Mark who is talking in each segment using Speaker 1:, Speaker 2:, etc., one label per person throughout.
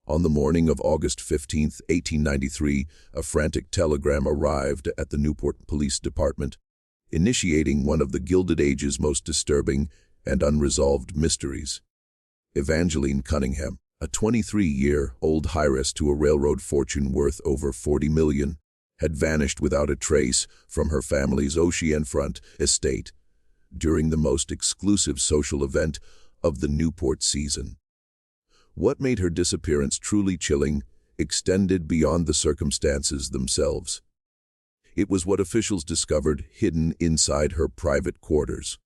Speaker 1: On the morning of August 15, 1893, a frantic telegram arrived at the Newport Police Department, initiating one of the Gilded Age's most disturbing and unresolved mysteries. Evangeline Cunningham, a 23-year-old heiress to a railroad fortune worth over $40 million, had vanished without a trace from her family's oceanfront estate during the most exclusive social event of the Newport season. What made her disappearance truly chilling extended beyond the circumstances themselves. It was what officials discovered hidden inside her private quarters.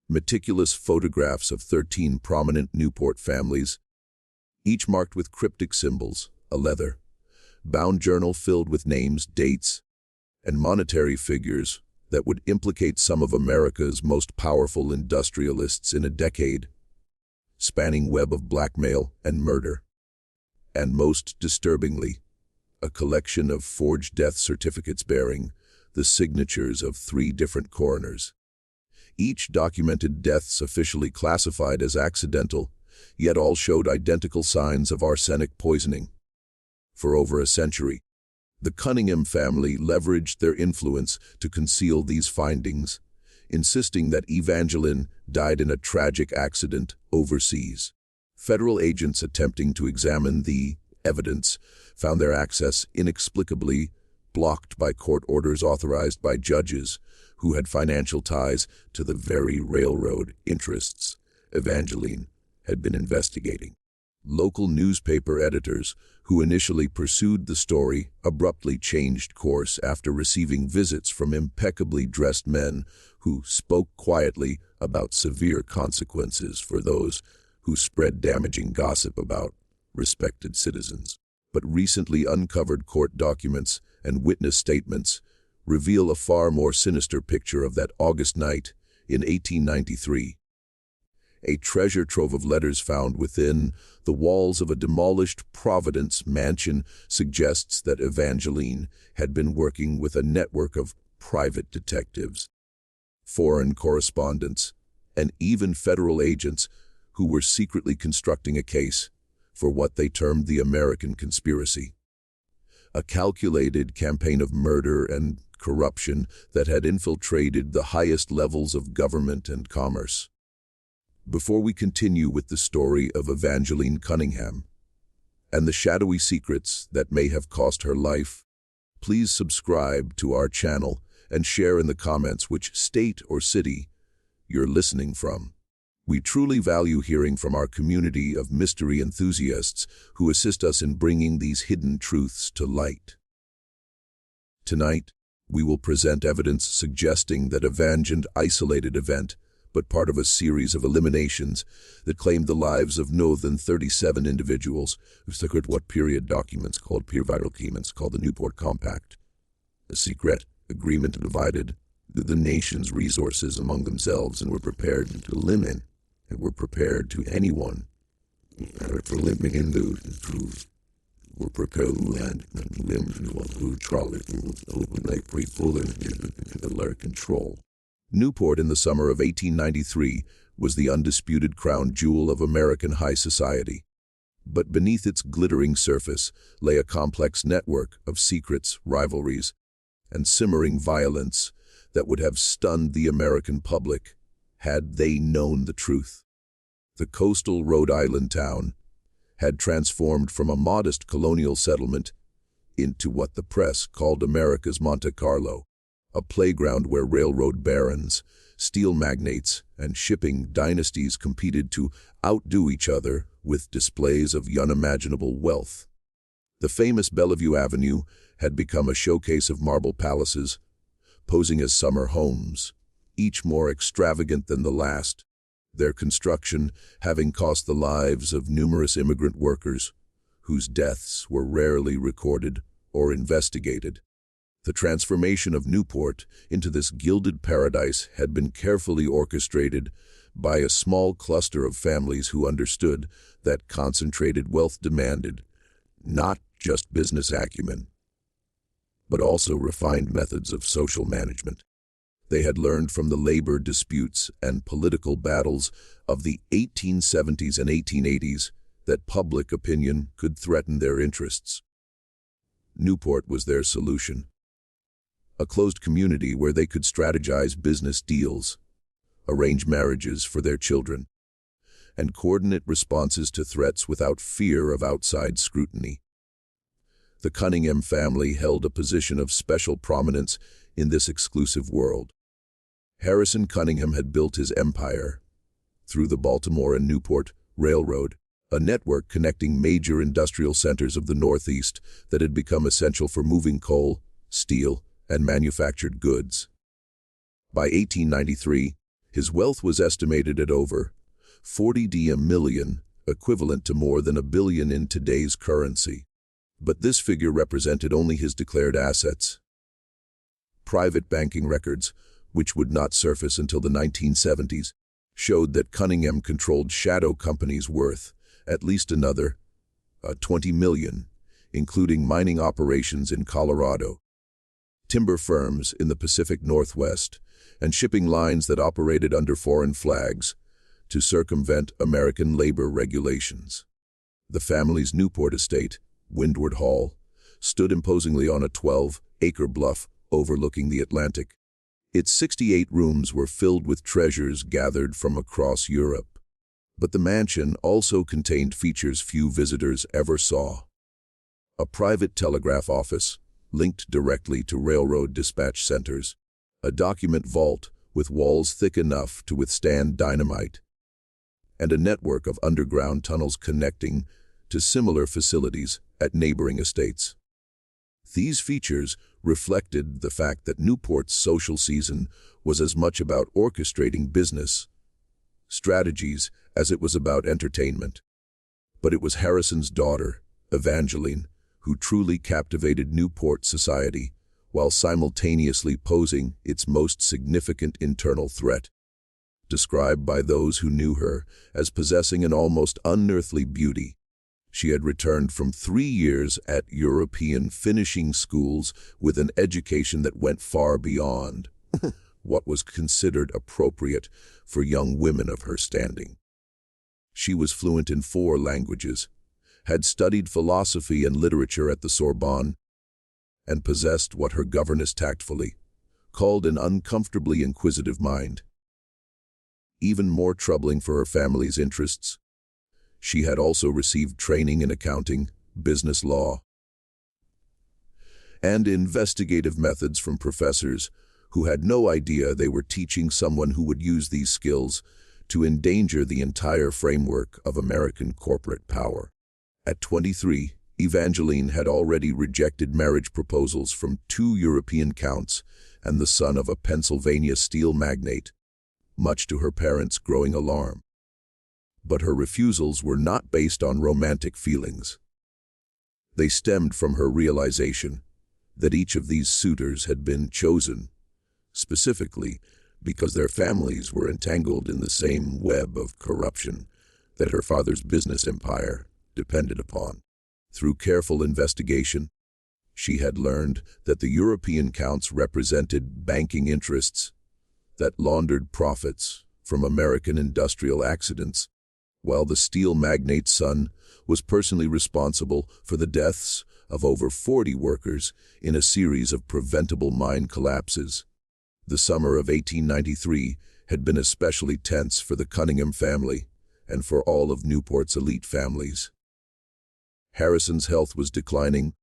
Speaker 1: Meticulous photographs of 13 prominent Newport families, each marked with cryptic symbols, a leather-bound journal filled with names, dates, and monetary figures that would implicate some of America's most powerful industrialists in a decade-spanning web of blackmail and murder. And most disturbingly, a collection of forged death certificates bearing the signatures of 3 different coroners. Each documented deaths officially classified as accidental, yet all showed identical signs of arsenic poisoning. For over a century, the Cunningham family leveraged their influence to conceal these findings, insisting that Evangeline died in a tragic accident overseas. Federal agents attempting to examine the evidence found their access inexplicably blocked by court orders authorized by judges who had financial ties to the very railroad interests Evangeline had been investigating. Local newspaper editors who initially pursued the story abruptly changed course after receiving visits from impeccably dressed men who spoke quietly about severe consequences for those who spread damaging gossip about respected citizens. But recently uncovered court documents and witness statements reveal a far more sinister picture of that August night in 1893. A treasure trove of letters found within the walls of a demolished Providence mansion suggests that Evangeline had been working with a network of private detectives, foreign correspondents, and even federal agents who were secretly constructing a case for what they termed the American conspiracy. A calculated campaign of murder and corruption that had infiltrated the highest levels of government and commerce. Before we continue with the story of Evangeline Cunningham and the shadowy secrets that may have cost her life, please subscribe to our channel and share in the comments which state or city you're listening from. We truly value hearing from our community of mystery enthusiasts who assist us in bringing these hidden truths to light. Tonight, we will present evidence suggesting that Evangeline isolated event, but part of a series of eliminations that claimed the lives of no than 37 individuals who secured what period documents called the Newport Compact. A secret agreement divided the nation's resources among themselves and were prepared to limit anyone for limiting those who were prepared to land and limit who Charlie was open like free full into their control. Newport in the summer of 1893 was the undisputed crown jewel of American high society. But beneath its glittering surface lay a complex network of secrets, rivalries, and simmering violence that would have stunned the American public had they known the truth. The coastal Rhode Island town had transformed from a modest colonial settlement into what the press called America's Monte Carlo, a playground where railroad barons, steel magnates, and shipping dynasties competed to outdo each other with displays of unimaginable wealth. The famous Bellevue Avenue had become a showcase of marble palaces, posing as summer homes, each more extravagant than the last, their construction having cost the lives of numerous immigrant workers, whose deaths were rarely recorded or investigated. The transformation of Newport into this gilded paradise had been carefully orchestrated by a small cluster of families who understood that concentrated wealth demanded not just business acumen, but also refined methods of social management. They had learned from the labor disputes and political battles of the 1870s and 1880s that public opinion could threaten their interests. Newport was their solution. A closed community where they could strategize business deals, arrange marriages for their children, and coordinate responses to threats without fear of outside scrutiny. The Cunningham family held a position of special prominence in this exclusive world. Harrison Cunningham had built his empire through the Baltimore and Newport Railroad, a network connecting major industrial centers of the Northeast that had become essential for moving coal, steel, and manufactured goods. By 1893, his wealth was estimated at over $40 million, equivalent to more than $1 billion in today's currency. But this figure represented only his declared assets. Private banking records, which would not surface until the 1970s, showed that Cunningham controlled shadow companies worth at least another $20 million, including mining operations in Colorado, timber firms in the Pacific Northwest, and shipping lines that operated under foreign flags to circumvent American labor regulations. The family's Newport estate, Windward Hall, stood imposingly on a 12-acre bluff overlooking the Atlantic. Its 68 rooms were filled with treasures gathered from across Europe. But the mansion also contained features few visitors ever saw. A private telegraph office, linked directly to railroad dispatch centers, a document vault with walls thick enough to withstand dynamite, and a network of underground tunnels connecting to similar facilities at neighboring estates. These features reflected the fact that Newport's social season was as much about orchestrating business strategies as it was about entertainment. But it was Harrison's daughter, Evangeline, who truly captivated Newport society, while simultaneously posing its most significant internal threat. Described by those who knew her as possessing an almost unearthly beauty, she had returned from 3 years at European finishing schools with an education that went far beyond what was considered appropriate for young women of her standing. She was fluent in 4 languages, had studied philosophy and literature at the Sorbonne, and possessed what her governess tactfully called an uncomfortably inquisitive mind. Even more troubling for her family's interests, she had also received training in accounting, business law, and investigative methods from professors who had no idea they were teaching someone who would use these skills to endanger the entire framework of American corporate power. At 23, Evangeline had already rejected marriage proposals from 2 European counts and the son of a Pennsylvania steel magnate, much to her parents' growing alarm. But her refusals were not based on romantic feelings. They stemmed from her realization that each of these suitors had been chosen specifically because their families were entangled in the same web of corruption that her father's business empire depended upon. Through careful investigation, she had learned that the European counts represented banking interests that laundered profits from American industrial accidents, while the steel magnate's son was personally responsible for the deaths of over 40 workers in a series of preventable mine collapses. The summer of 1893 had been especially tense for the Cunningham family and for all of Newport's elite families. Harrison's health was declining,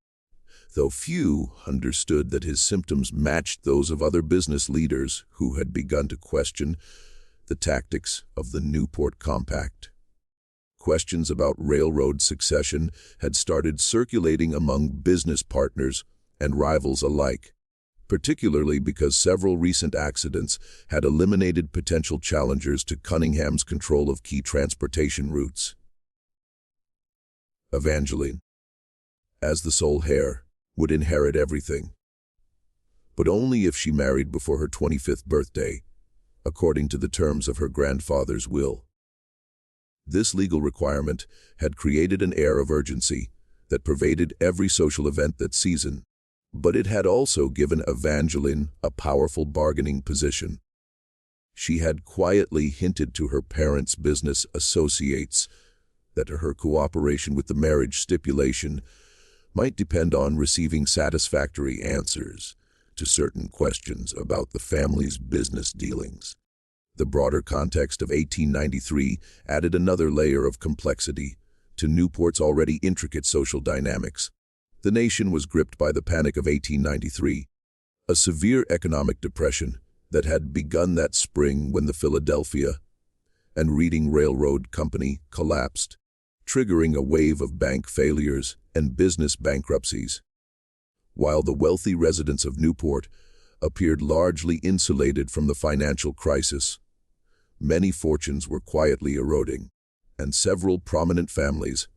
Speaker 1: though few understood that his symptoms matched those of other business leaders who had begun to question the tactics of the Newport Compact. Questions about railroad succession had started circulating among business partners and rivals alike, particularly because several recent accidents had eliminated potential challengers to Cunningham's control of key transportation routes. Evangeline, as the sole heir, would inherit everything, but only if she married before her 25th birthday, according to the terms of her grandfather's will. This legal requirement had created an air of urgency that pervaded every social event that season, but it had also given Evangeline a powerful bargaining position. She had quietly hinted to her parents' business associates that her cooperation with the marriage stipulation might depend on receiving satisfactory answers to certain questions about the family's business dealings. The broader context of 1893 added another layer of complexity to Newport's already intricate social dynamics. The nation was gripped by the Panic of 1893, a severe economic depression that had begun that spring when the Philadelphia and Reading Railroad Company collapsed, triggering a wave of bank failures and business bankruptcies. While the wealthy residents of Newport appeared largely insulated from the financial crisis, many fortunes were quietly eroding, and several prominent families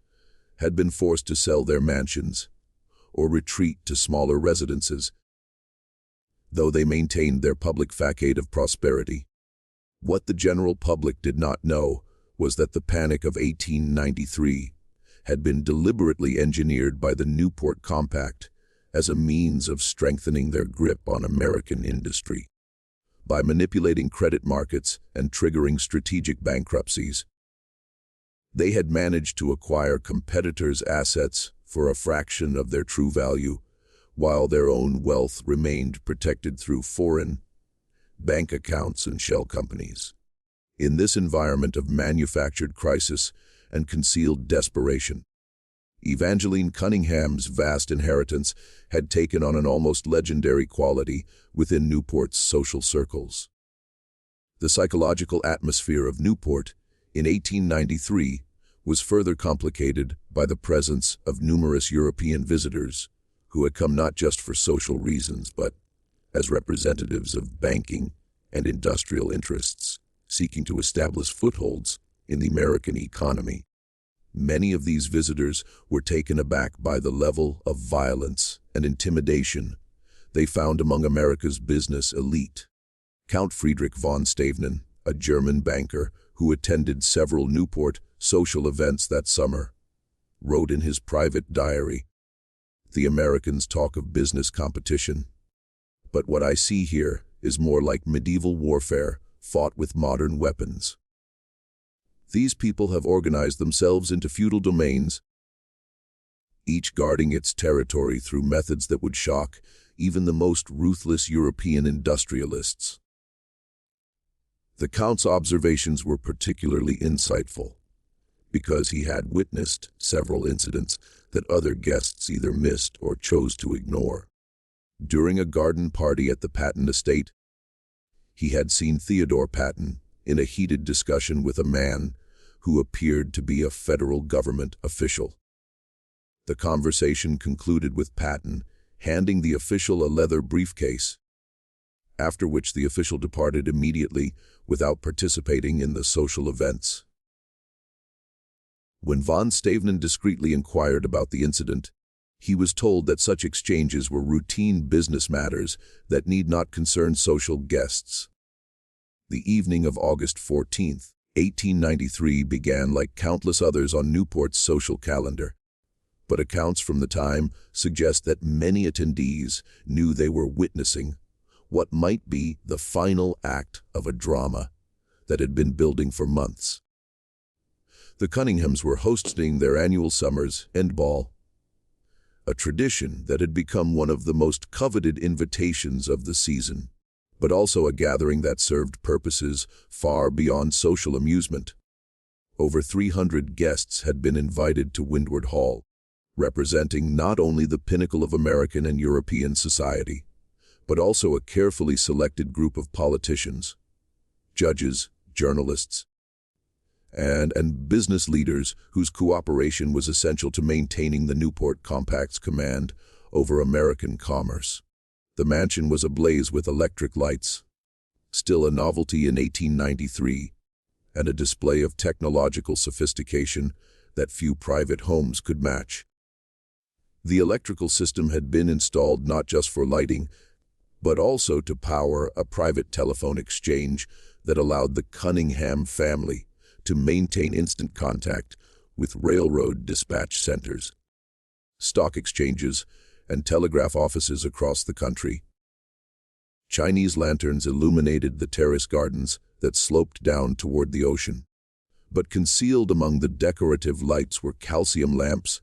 Speaker 1: had been forced to sell their mansions or retreat to smaller residences, though they maintained their public facade of prosperity. What the general public did not know was that the Panic of 1893 had been deliberately engineered by the Newport Compact as a means of strengthening their grip on American industry. By manipulating credit markets and triggering strategic bankruptcies, they had managed to acquire competitors' assets for a fraction of their true value, while their own wealth remained protected through foreign bank accounts and shell companies. In this environment of manufactured crisis and concealed desperation, Evangeline Cunningham's vast inheritance had taken on an almost legendary quality within Newport's social circles. The psychological atmosphere of Newport in 1893 was further complicated by the presence of numerous European visitors who had come not just for social reasons but as representatives of banking and industrial interests seeking to establish footholds in the American economy. Many of these visitors were taken aback by the level of violence and intimidation they found among America's business elite. Count Friedrich von Stevnen, a German banker who attended several Newport social events that summer, wrote in his private diary, "The Americans talk of business competition, but what I see here is more like medieval warfare fought with modern weapons. These people have organized themselves into feudal domains, each guarding its territory through methods that would shock even the most ruthless European industrialists." The Count's observations were particularly insightful because he had witnessed several incidents that other guests either missed or chose to ignore. During a garden party at the Patton estate, he had seen Theodore Patton in a heated discussion with a man who appeared to be a federal government official. The conversation concluded with Patton handing the official a leather briefcase, after which the official departed immediately without participating in the social events. When von Stevnen discreetly inquired about the incident, he was told that such exchanges were routine business matters that need not concern social guests. The evening of August 14, 1893 began like countless others on Newport's social calendar, but accounts from the time suggest that many attendees knew they were witnessing what might be the final act of a drama that had been building for months. The Cunninghams were hosting their annual summer's end ball, a tradition that had become one of the most coveted invitations of the season, but also a gathering that served purposes far beyond social amusement. Over 300 guests had been invited to Windward Hall, representing not only the pinnacle of American and European society, but also a carefully selected group of politicians, judges, journalists, and business leaders whose cooperation was essential to maintaining the Newport Compact's command over American commerce. The mansion was ablaze with electric lights, still a novelty in 1893, and a display of technological sophistication that few private homes could match. The electrical system had been installed not just for lighting, but also to power a private telephone exchange that allowed the Cunningham family to maintain instant contact with railroad dispatch centers, stock exchanges, and telegraph offices across the country. Chinese lanterns illuminated the terrace gardens that sloped down toward the ocean, But concealed among the decorative lights were calcium lamps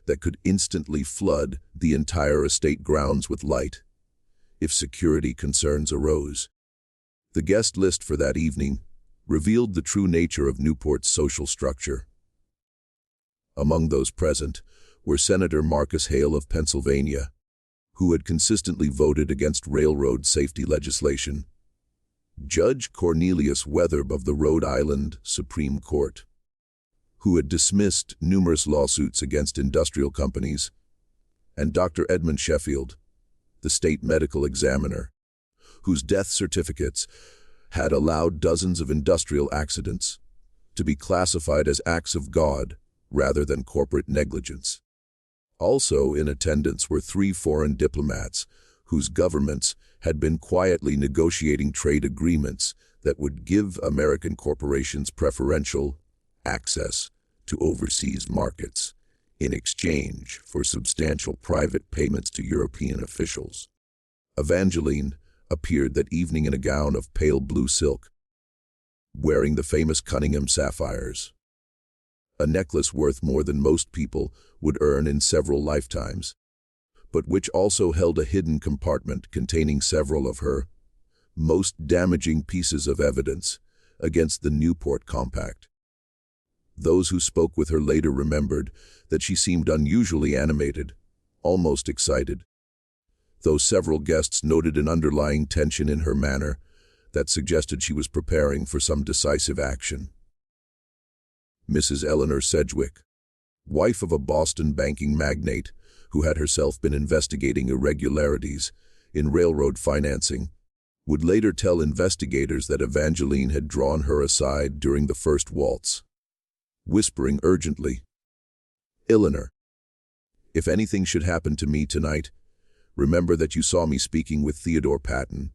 Speaker 1: that could instantly flood the entire estate grounds with light if security concerns arose. The guest list for that evening revealed the true nature of Newport's social structure. Among those present were Senator Marcus Hale of Pennsylvania, who had consistently voted against railroad safety legislation, Judge Cornelius Wetherbe of the Rhode Island Supreme Court, who had dismissed numerous lawsuits against industrial companies, and Dr. Edmund Sheffield, the state medical examiner, whose death certificates had allowed dozens of industrial accidents to be classified as acts of God rather than corporate negligence. Also in attendance were 3 foreign diplomats whose governments had been quietly negotiating trade agreements that would give American corporations preferential access to overseas markets in exchange for substantial private payments to European officials. Evangeline appeared that evening in a gown of pale blue silk, wearing the famous Cunningham sapphires, a necklace worth more than most people would earn in several lifetimes, but which also held a hidden compartment containing several of her most damaging pieces of evidence against the Newport Compact. Those who spoke with her later remembered that she seemed unusually animated, almost excited, though several guests noted an underlying tension in her manner that suggested she was preparing for some decisive action. Mrs. Eleanor Sedgwick, wife of a Boston banking magnate who had herself been investigating irregularities in railroad financing, would later tell investigators that Evangeline had drawn her aside during the first waltz, whispering urgently, "Eleanor, if anything should happen to me tonight, remember that you saw me speaking with Theodore Patton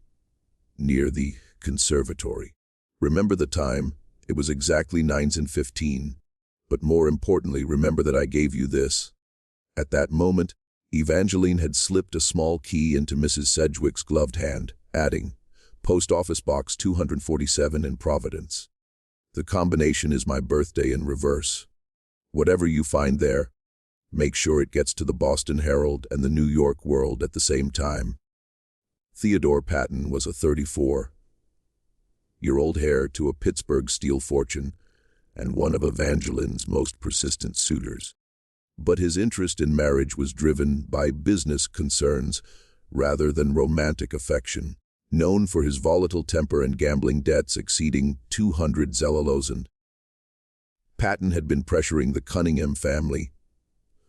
Speaker 1: near the conservatory. Remember the time, it was exactly 9:15, but more importantly, remember that I gave you this." At that moment, Evangeline had slipped a small key into Mrs. Sedgwick's gloved hand, adding, "Post Office Box 247 in Providence. The combination is my birthday in reverse. Whatever you find there, make sure it gets to the Boston Herald and the New York World at the same time." Theodore Patton was a 34-year-old heir to a Pittsburgh steel fortune and one of Evangeline's most persistent suitors. But his interest in marriage was driven by business concerns rather than romantic affection. Known for his volatile temper and gambling debts exceeding 200 zlotys, Patton had been pressuring the Cunningham family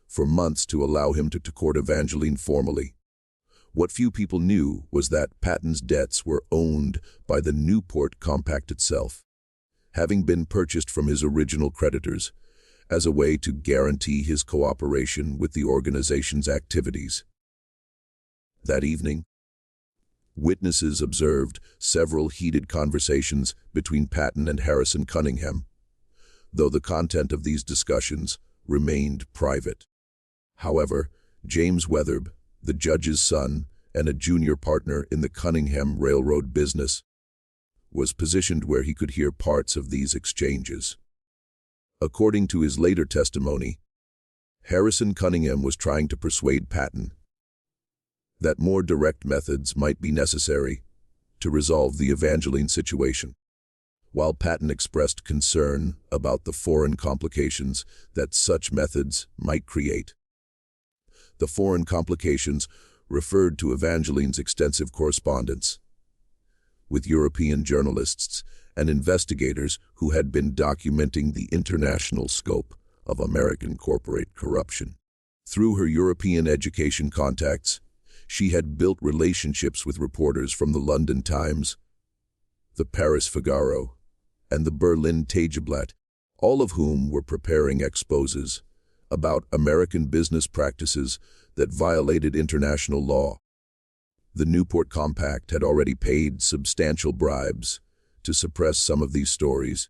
Speaker 1: for months to allow him to court Evangeline formally. What few people knew was that Patton's debts were owned by the Newport Compact itself, having been purchased from his original creditors as a way to guarantee his cooperation with the organization's activities. That evening, witnesses observed several heated conversations between Patton and Harrison Cunningham, though the content of these discussions remained private. However, James Wetherbe, the judge's son and a junior partner in the Cunningham railroad business, was positioned where he could hear parts of these exchanges. According to his later testimony, Harrison Cunningham was trying to persuade Patton that more direct methods might be necessary to resolve the Evangeline situation, while Patton expressed concern about the foreign complications that such methods might create. The foreign complications referred to Evangeline's extensive correspondence with European journalists and investigators who had been documenting the international scope of American corporate corruption. Through her European education contacts, she had built relationships with reporters from the London Times, the Paris Figaro, and the Berlin Tageblatt, all of whom were preparing exposes about American business practices that violated international law. The Newport Compact had already paid substantial bribes to suppress some of these stories,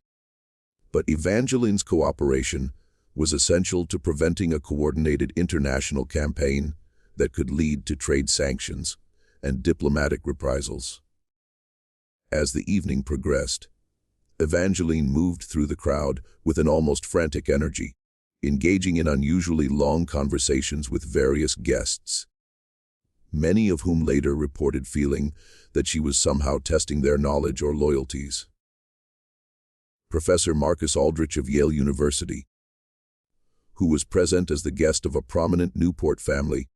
Speaker 1: but Evangeline's cooperation was essential to preventing a coordinated international campaign that could lead to trade sanctions and diplomatic reprisals. As the evening progressed, Evangeline moved through the crowd with an almost frantic energy, engaging in unusually long conversations with various guests, many of whom later reported feeling that she was somehow testing their knowledge or loyalties. Professor Marcus Aldrich of Yale University, who was present as the guest of a prominent Newport family,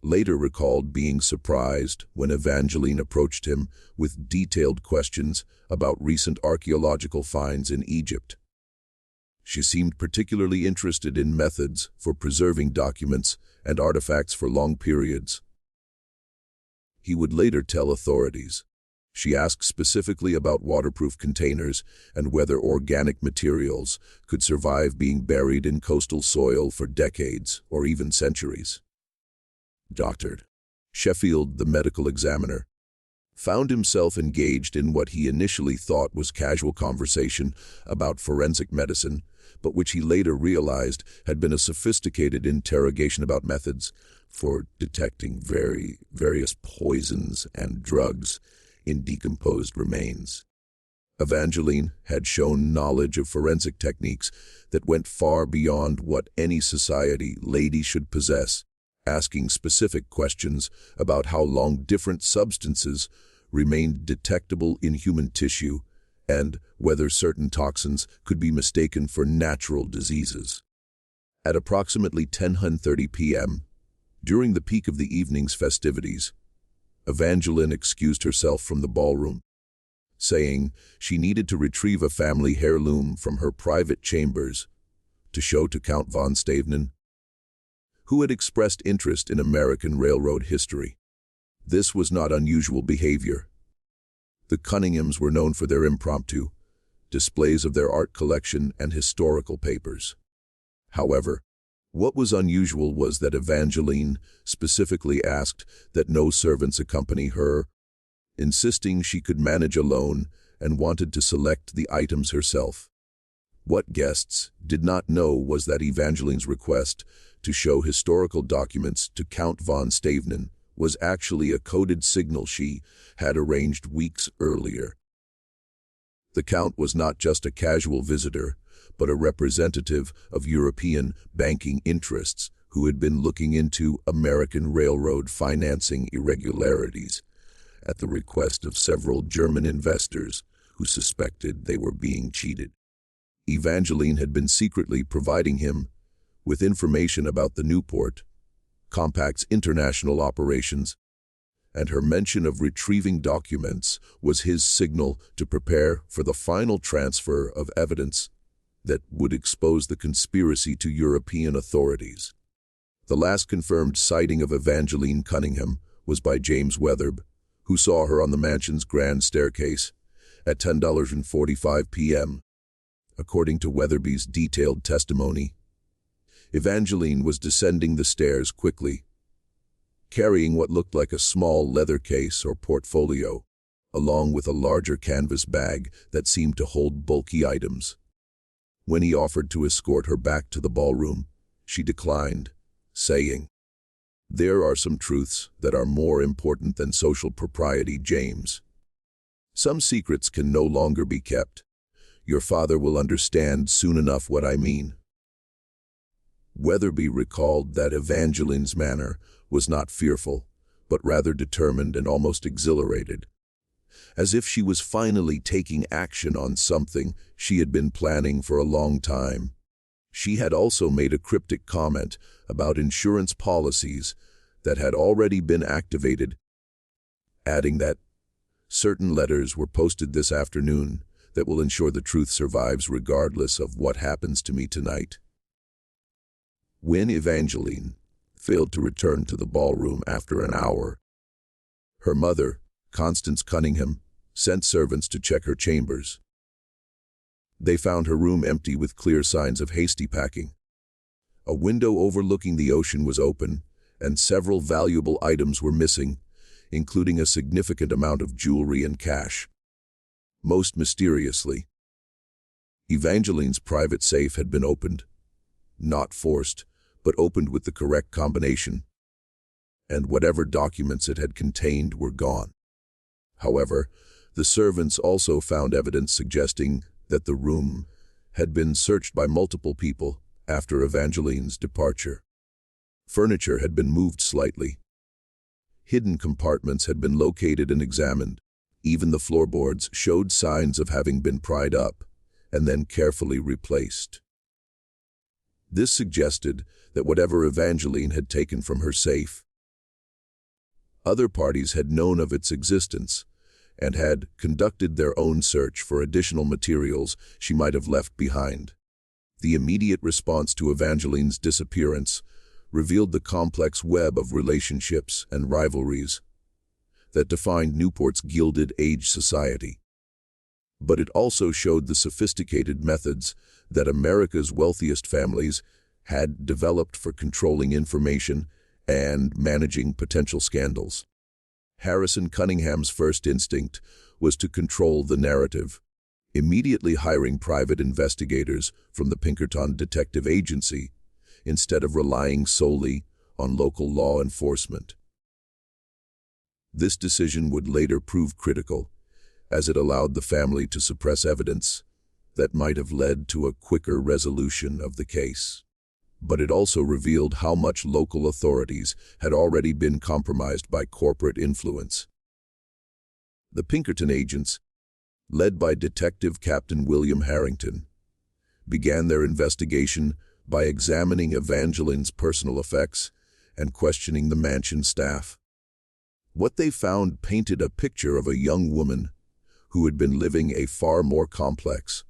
Speaker 1: later recalled being surprised when Evangeline approached him with detailed questions about recent archaeological finds in Egypt. She seemed particularly interested in methods for preserving documents and artifacts for long periods. He would later tell authorities. She asked specifically about waterproof containers and whether organic materials could survive being buried in coastal soil for decades or even centuries. Dr. Sheffield, the medical examiner, found himself engaged in what he initially thought was casual conversation about forensic medicine, but which he later realized had been a sophisticated interrogation about methods for detecting various poisons and drugs in decomposed remains. Evangeline had shown knowledge of forensic techniques that went far beyond what any society lady should possess, asking specific questions about how long different substances remained detectable in human tissue and whether certain toxins could be mistaken for natural diseases. At approximately 10:30 p.m., during the peak of the evening's festivities, Evangeline excused herself from the ballroom, saying she needed to retrieve a family heirloom from her private chambers to show to Count von Stavenen, who had expressed interest in American railroad history. This was not unusual behavior. The Cunninghams were known for their impromptu displays of their art collection and historical papers. However, what was unusual was that Evangeline specifically asked that no servants accompany her, insisting she could manage alone and wanted to select the items herself. What guests did not know was that Evangeline's request to show historical documents to Count von Stavenen was actually a coded signal she had arranged weeks earlier. The Count was not just a casual visitor, but a representative of European banking interests who had been looking into American railroad financing irregularities at the request of several German investors who suspected they were being cheated. Evangeline had been secretly providing him with information about the Newport Compact's international operations, and her mention of retrieving documents was his signal to prepare for the final transfer of evidence that would expose the conspiracy to European authorities. The last confirmed sighting of Evangeline Cunningham was by James Wetherbe, who saw her on the mansion's grand staircase at 10:45 p.m. According to Wetherbe's detailed testimony, Evangeline was descending the stairs quickly, carrying what looked like a small leather case or portfolio, along with a larger canvas bag that seemed to hold bulky items. When he offered to escort her back to the ballroom, she declined, saying, "There are some truths that are more important than social propriety, James. Some secrets can no longer be kept. Your father will understand soon enough what I mean." Wetherbe recalled that Evangeline's manner was not fearful, but rather determined and almost exhilarated, as if she was finally taking action on something she had been planning for a long time. She had also made a cryptic comment about insurance policies that had already been activated, adding that certain letters were posted this afternoon that will ensure the truth survives regardless of what happens to me tonight. When Evangeline failed to return to the ballroom after an hour, her mother, Constance Cunningham, sent servants to check her chambers. They found her room empty with clear signs of hasty packing. A window overlooking the ocean was open, and several valuable items were missing, including a significant amount of jewelry and cash. Most mysteriously, Evangeline's private safe had been opened, not forced, but opened with the correct combination, and whatever documents it had contained were gone. However, The servants also found evidence suggesting that the room had been searched by multiple people after Evangeline's departure. Furniture had been moved slightly. Hidden compartments had been located and examined. Even the floorboards showed signs of having been pried up and then carefully replaced. This suggested that whatever Evangeline had taken from her safe, other parties had known of its existence and had conducted their own search for additional materials she might have left behind. The immediate response to Evangeline's disappearance revealed the complex web of relationships and rivalries that defined Newport's Gilded Age society. But it also showed the sophisticated methods that America's wealthiest families had developed for controlling information and managing potential scandals. Harrison Cunningham's first instinct was to control the narrative, immediately hiring private investigators from the Pinkerton Detective Agency instead of relying solely on local law enforcement. This decision would later prove critical, as it allowed the family to suppress evidence that might have led to a quicker resolution of the case. But it also revealed how much local authorities had already been compromised by corporate influence. The Pinkerton agents, led by Detective Captain William Harrington, began their investigation by examining Evangeline's personal effects and questioning the mansion staff. What they found painted a picture of a young woman who had been living a far more complex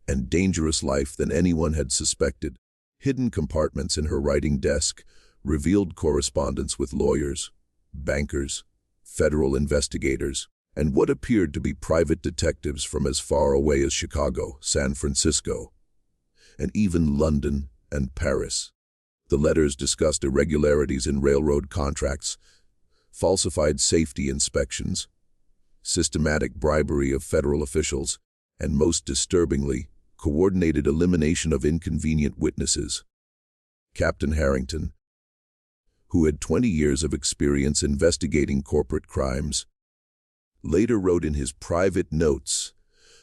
Speaker 1: and dangerous life than anyone had suspected. Hidden compartments in her writing desk revealed correspondence with lawyers, bankers, federal investigators, and what appeared to be private detectives from as far away as Chicago, San Francisco, and even London and Paris. The letters discussed irregularities in railroad contracts, falsified safety inspections, systematic bribery of federal officials, and most disturbingly, coordinated elimination of inconvenient witnesses. Captain Harrington, who had 20 years of experience investigating corporate crimes, later wrote in his private notes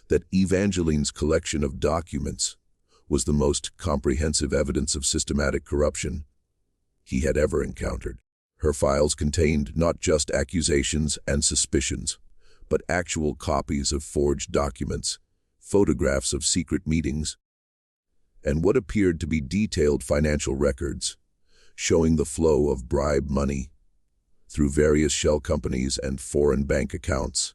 Speaker 1: that Evangeline's collection of documents was the most comprehensive evidence of systematic corruption he had ever encountered. Her files contained not just accusations and suspicions, but actual copies of forged documents, photographs of secret meetings, and what appeared to be detailed financial records, showing the flow of bribe money through various shell companies and foreign bank accounts.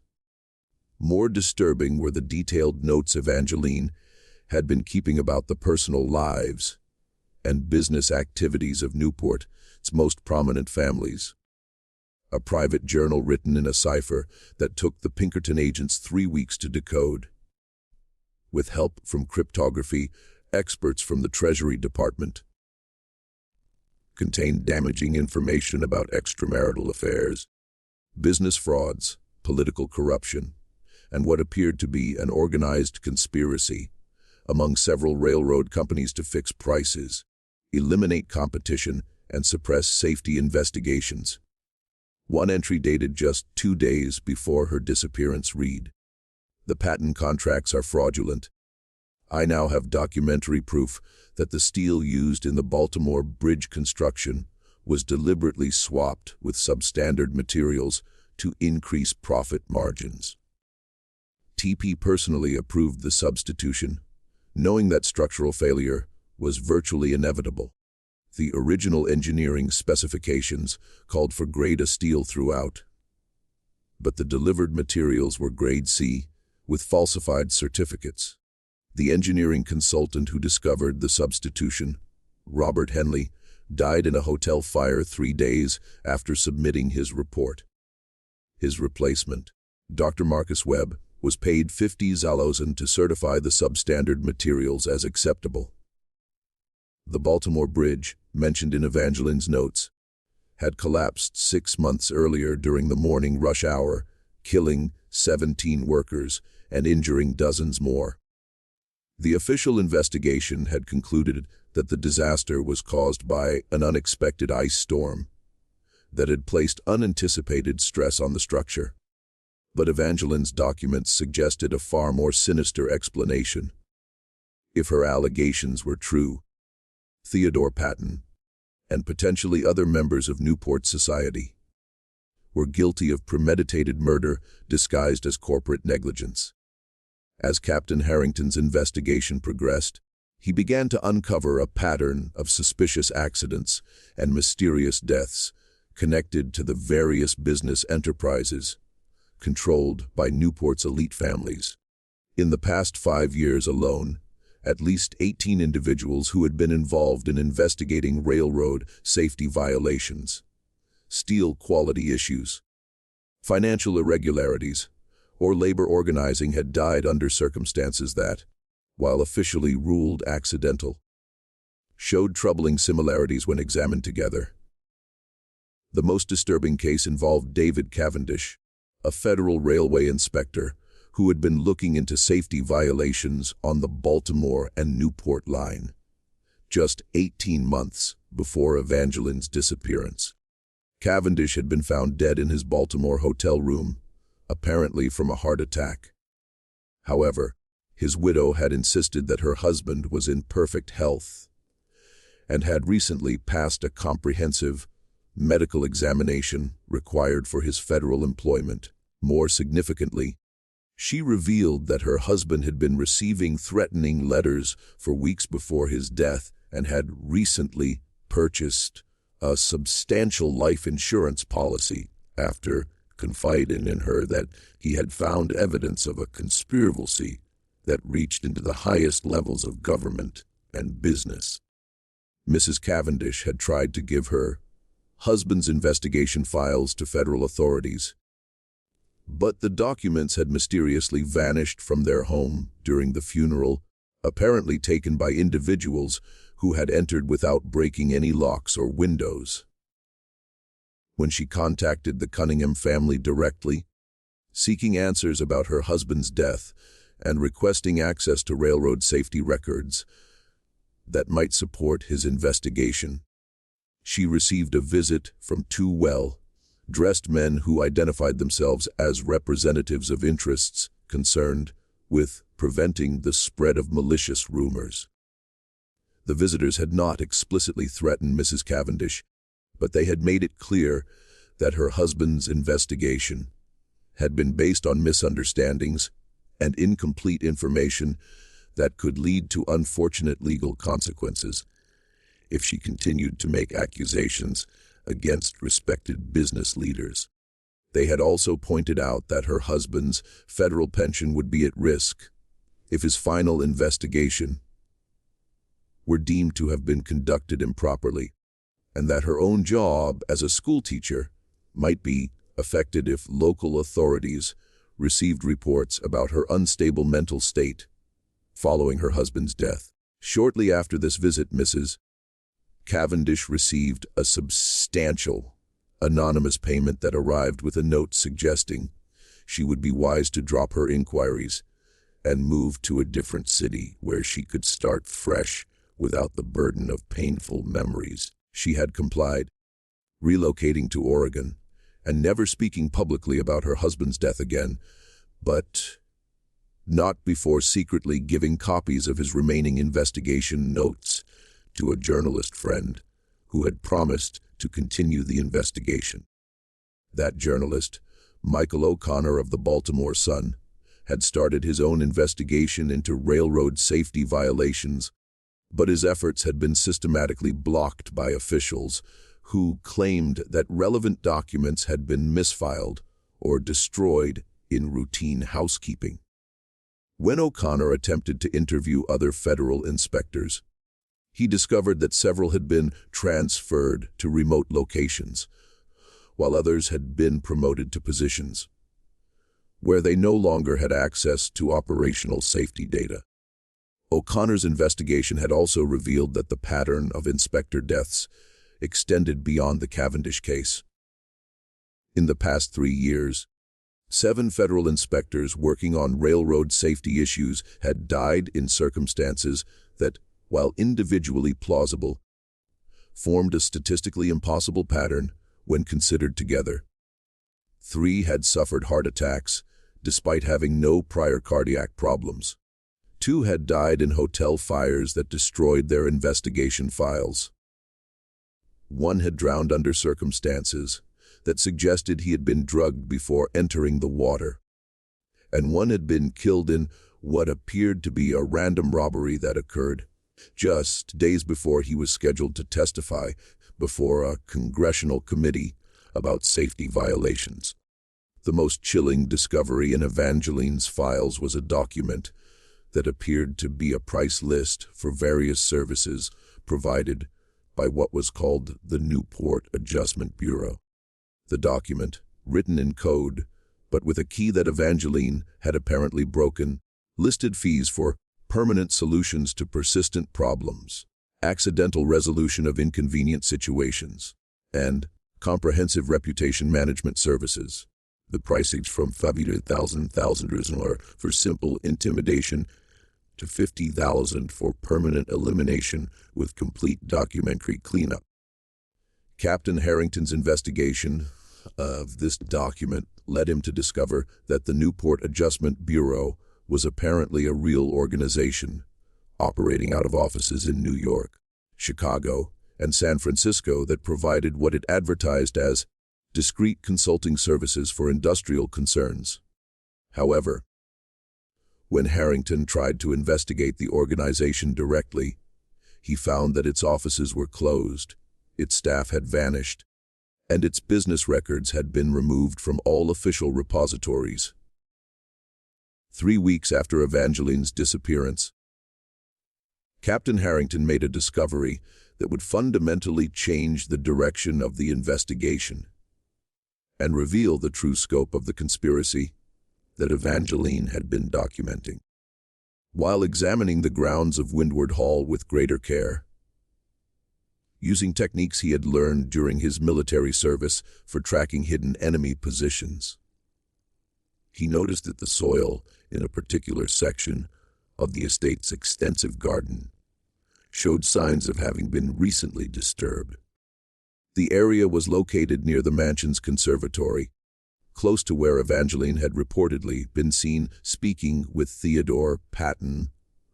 Speaker 1: More disturbing were the detailed notes Evangeline had been keeping about the personal lives and business activities of Newport, its most prominent families. A private journal written in a cipher that took the Pinkerton agents 3 weeks to decode. With help from cryptography experts from the Treasury Department, contained damaging information about extramarital affairs, business frauds, political corruption, and what appeared to be an organized conspiracy among several railroad companies to fix prices, eliminate competition, and suppress safety investigations. One entry dated just 2 days before her disappearance read, "The patent contracts are fraudulent. I now have documentary proof that the steel used in the Baltimore Bridge construction was deliberately swapped with substandard materials to increase profit margins." TP personally approved the substitution, knowing that structural failure was virtually inevitable. The original engineering specifications called for grade A steel throughout, but the delivered materials were grade C with falsified certificates. The engineering consultant who discovered the substitution, Robert Henley, died in a hotel fire 3 days after submitting his report. His replacement, Dr. Marcus Webb, was paid $50,000 to certify the substandard materials as acceptable. The Baltimore Bridge, mentioned in Evangeline's notes, had collapsed 6 months earlier during the morning rush hour, killing 17 workers and injuring dozens more. The official investigation had concluded that the disaster was caused by an unexpected ice storm that had placed unanticipated stress on the structure. But Evangeline's documents suggested a far more sinister explanation. If her allegations were true, Theodore Patton, and potentially other members of Newport society, were guilty of premeditated murder disguised as corporate negligence. As Captain Harrington's investigation progressed, he began to uncover a pattern of suspicious accidents and mysterious deaths connected to the various business enterprises controlled by Newport's elite families. In the past 5 years alone, at least 18 individuals who had been involved in investigating railroad safety violations, steel quality issues, financial irregularities, or labor organizing had died under circumstances that, while officially ruled accidental, showed troubling similarities when examined together. The most disturbing case involved David Cavendish, a federal railway inspector who had been looking into safety violations on the Baltimore and Newport line, just 18 months before Evangeline's disappearance. Cavendish had been found dead in his Baltimore hotel room, apparently from a heart attack. However, his widow had insisted that her husband was in perfect health and had recently passed a comprehensive medical examination required for his federal employment. More significantly, she revealed that her husband had been receiving threatening letters for weeks before his death and had recently purchased a substantial life insurance policy after confiding in her that he had found evidence of a conspiracy that reached into the highest levels of government and business. Mrs. Cavendish had tried to give her husband's investigation files to federal authorities, but the documents had mysteriously vanished from their home during the funeral, apparently taken by individuals who had entered without breaking any locks or windows. When she contacted the Cunningham family directly, seeking answers about her husband's death and requesting access to railroad safety records that might support his investigation, she received a visit from two well-dressed men who identified themselves as representatives of interests concerned with preventing the spread of malicious rumors. The visitors had not explicitly threatened Mrs. Cavendish, but they had made it clear that her husband's investigation had been based on misunderstandings and incomplete information that could lead to unfortunate legal consequences if she continued to make accusations against respected business leaders. They had also pointed out that her husband's federal pension would be at risk if his final investigation were deemed to have been conducted improperly, and that her own job as a schoolteacher might be affected if local authorities received reports about her unstable mental state following her husband's death. Shortly after this visit, Mrs. Cavendish received a substantial anonymous payment that arrived with a note suggesting she would be wise to drop her inquiries and move to a different city where she could start fresh without the burden of painful memories. She had complied, relocating to Oregon and never speaking publicly about her husband's death again, but not before secretly giving copies of his remaining investigation notes to a journalist friend who had promised to continue the investigation. That journalist, Michael O'Connor of the Baltimore Sun, had started his own investigation into railroad safety violations, but his efforts had been systematically blocked by officials who claimed that relevant documents had been misfiled or destroyed in routine housekeeping. When O'Connor attempted to interview other federal inspectors, he discovered that several had been transferred to remote locations, while others had been promoted to positions where they no longer had access to operational safety data. O'Connor's investigation had also revealed that the pattern of inspector deaths extended beyond the Cavendish case. In the past 3 years, 7 federal inspectors working on railroad safety issues had died in circumstances that, while individually plausible, formed a statistically impossible pattern when considered together. 3 had suffered heart attacks, despite having no prior cardiac problems. 2 had died in hotel fires that destroyed their investigation files. 1 had drowned under circumstances that suggested he had been drugged before entering the water. And 1 had been killed in what appeared to be a random robbery that occurred just days before he was scheduled to testify before a congressional committee about safety violations. The most chilling discovery in Evangeline's files was a document that appeared to be a price list for various services provided by what was called the Newport Adjustment Bureau. The document, written in code, but with a key that Evangeline had apparently broken, listed fees for permanent solutions to persistent problems, accidental resolution of inconvenient situations, and comprehensive reputation management services. The pricing from $50,000 for simple intimidation to $50,000 for permanent elimination with complete documentary cleanup. Captain Harrington's investigation of this document led him to discover that the Newport Adjustment Bureau was apparently a real organization, operating out of offices in New York, Chicago, and San Francisco that provided what it advertised as discreet consulting services for industrial concerns. However, when Harrington tried to investigate the organization directly, he found that its offices were closed, its staff had vanished, and its business records had been removed from all official repositories. 3 weeks after Evangeline's disappearance, Captain Harrington made a discovery that would fundamentally change the direction of the investigation and reveal the true scope of the conspiracy that Evangeline had been documenting. While examining the grounds of Windward Hall with greater care, using techniques he had learned during his military service for tracking hidden enemy positions, he noticed that the soil in a particular section of the estate's extensive garden showed signs of having been recently disturbed. The area was located near the mansion's conservatory, close to where Evangeline had reportedly been seen speaking with Theodore Patton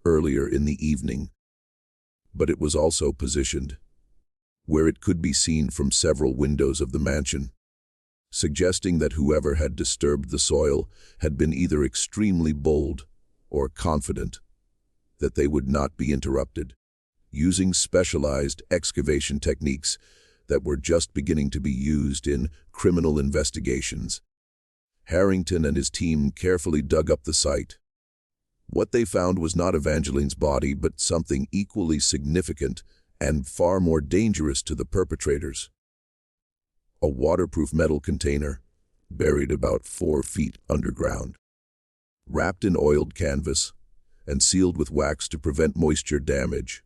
Speaker 1: earlier in the evening. But it was also positioned where it could be seen from several windows of the mansion, suggesting that whoever had disturbed the soil had been either extremely bold or confident that they would not be interrupted, using specialized excavation techniques that were just beginning to be used in criminal investigations. Harrington and his team carefully dug up the site. What they found was not Evangeline's body, but something equally significant and far more dangerous to the perpetrators. A waterproof metal container, buried about 4 feet underground, wrapped in oiled canvas and sealed with wax to prevent moisture damage.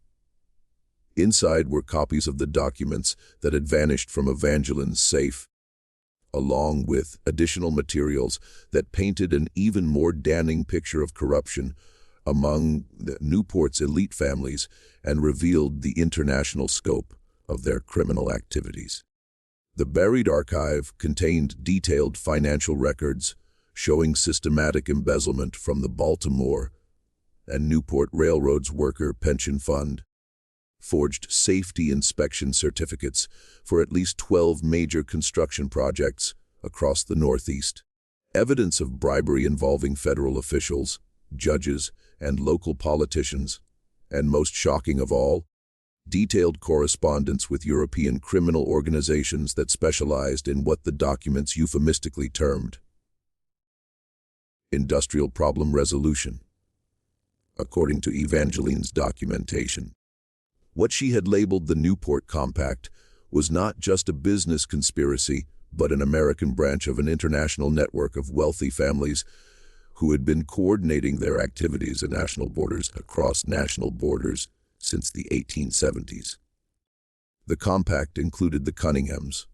Speaker 1: Inside were copies of the documents that had vanished from Evangeline's safe, along with additional materials that painted an even more damning picture of corruption among Newport's elite families and revealed the international scope of their criminal activities. The buried archive contained detailed financial records showing systematic embezzlement from the Baltimore and Newport Railroad's worker pension fund, forged safety inspection certificates for at least 12 major construction projects across the Northeast, evidence of bribery involving federal officials, judges, and local politicians, and most shocking of all, detailed correspondence with European criminal organizations that specialized in what the documents euphemistically termed industrial problem resolution. According to Evangeline's documentation, what she had labeled the Newport Compact was not just a business conspiracy, but an American branch of an international network of wealthy families who had been coordinating their activities at national borders across national borders since the 1870s. The compact included the Cunninghams,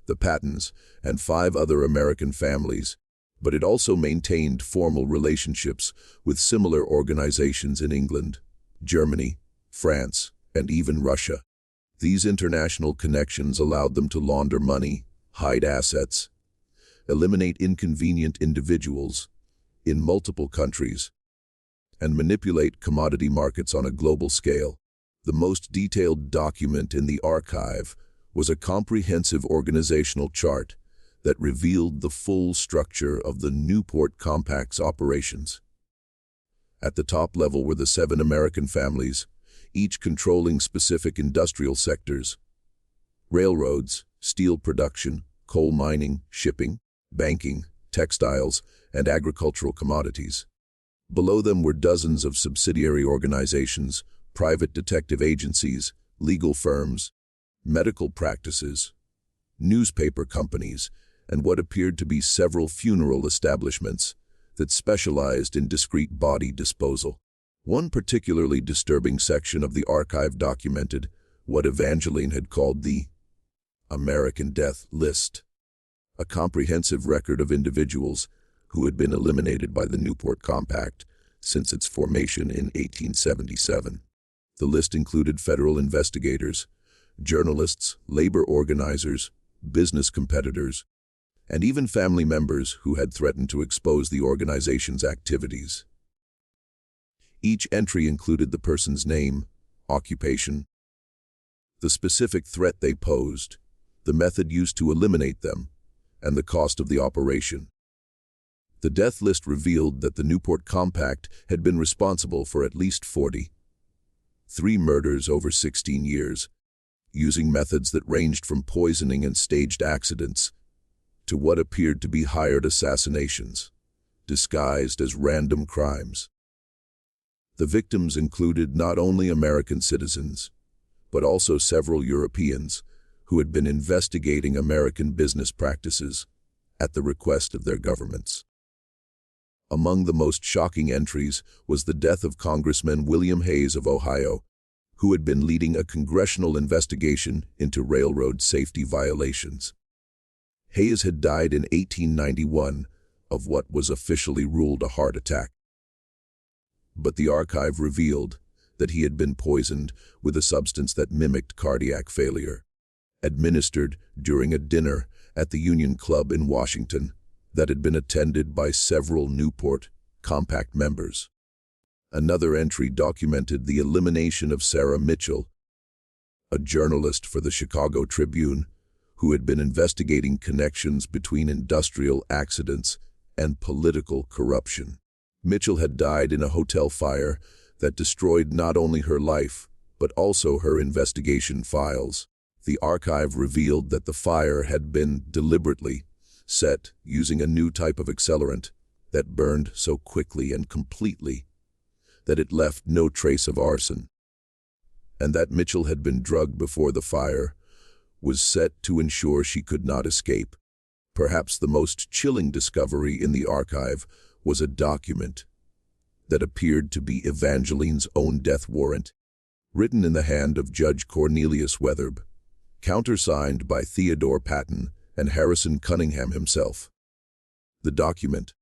Speaker 1: the Pattons, and 5 other American families, but it also maintained formal relationships with similar organizations in England, Germany, France, and even Russia. These international connections allowed them to launder money, hide assets, eliminate inconvenient individuals in multiple countries, and manipulate commodity markets on a global scale. The most detailed document in the archive was a comprehensive organizational chart that revealed the full structure of the Newport Compact's operations. At the top level were the 7 American families, each controlling specific industrial sectors: railroads, steel production, coal mining, shipping, banking, textiles, and agricultural commodities. Below them were dozens of subsidiary organizations, private detective agencies, legal firms, medical practices, newspaper companies, and what appeared to be several funeral establishments that specialized in discrete body disposal. One particularly disturbing section of the archive documented what Evangeline had called the American Death List, a comprehensive record of individuals who had been eliminated by the Newport Compact since its formation in 1877. The list included federal investigators, journalists, labor organizers, business competitors, and even family members who had threatened to expose the organization's activities. Each entry included the person's name, occupation, the specific threat they posed, the method used to eliminate them, and the cost of the operation. The death list revealed that the Newport Compact had been responsible for at least 43 murders over 16 years, using methods that ranged from poisoning and staged accidents to what appeared to be hired assassinations, disguised as random crimes. The victims included not only American citizens, but also several Europeans who had been investigating American business practices at the request of their governments. Among the most shocking entries was the death of Congressman William Hayes of Ohio, who had been leading a congressional investigation into railroad safety violations. Hayes had died in 1891 of what was officially ruled a heart attack. But the archive revealed that he had been poisoned with a substance that mimicked cardiac failure, administered during a dinner at the Union Club in Washington that had been attended by several Newport Compact members. Another entry documented the elimination of Sarah Mitchell, a journalist for the Chicago Tribune, who had been investigating connections between industrial accidents and political corruption. Mitchell had died in a hotel fire that destroyed not only her life, but also her investigation files. The archive revealed that the fire had been deliberately set using a new type of accelerant that burned so quickly and completely that it left no trace of arson, and that Mitchell had been drugged before the fire was set to ensure she could not escape. Perhaps the most chilling discovery in the archive was a document that appeared to be Evangeline's own death warrant, written in the hand of Judge Cornelius Wetherbe, countersigned by Theodore Patton and Harrison Cunningham himself. The document,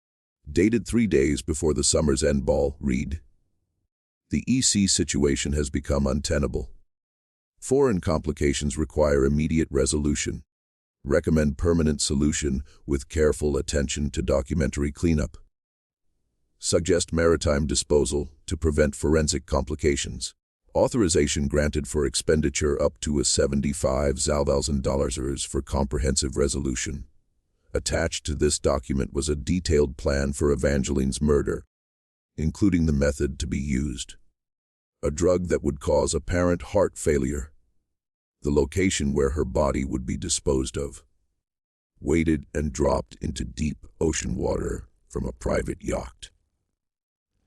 Speaker 1: dated 3 days before the summer's end ball, read, "The EC situation has become untenable. Foreign complications require immediate resolution. Recommend permanent solution with careful attention to documentary cleanup. Suggest maritime disposal to prevent forensic complications. Authorization granted for expenditure up to $75,000 for comprehensive resolution." Attached to this document was a detailed plan for Evangeline's murder, including the method to be used: a drug that would cause apparent heart failure, the location where her body would be disposed of, weighted and dropped into deep ocean water from a private yacht,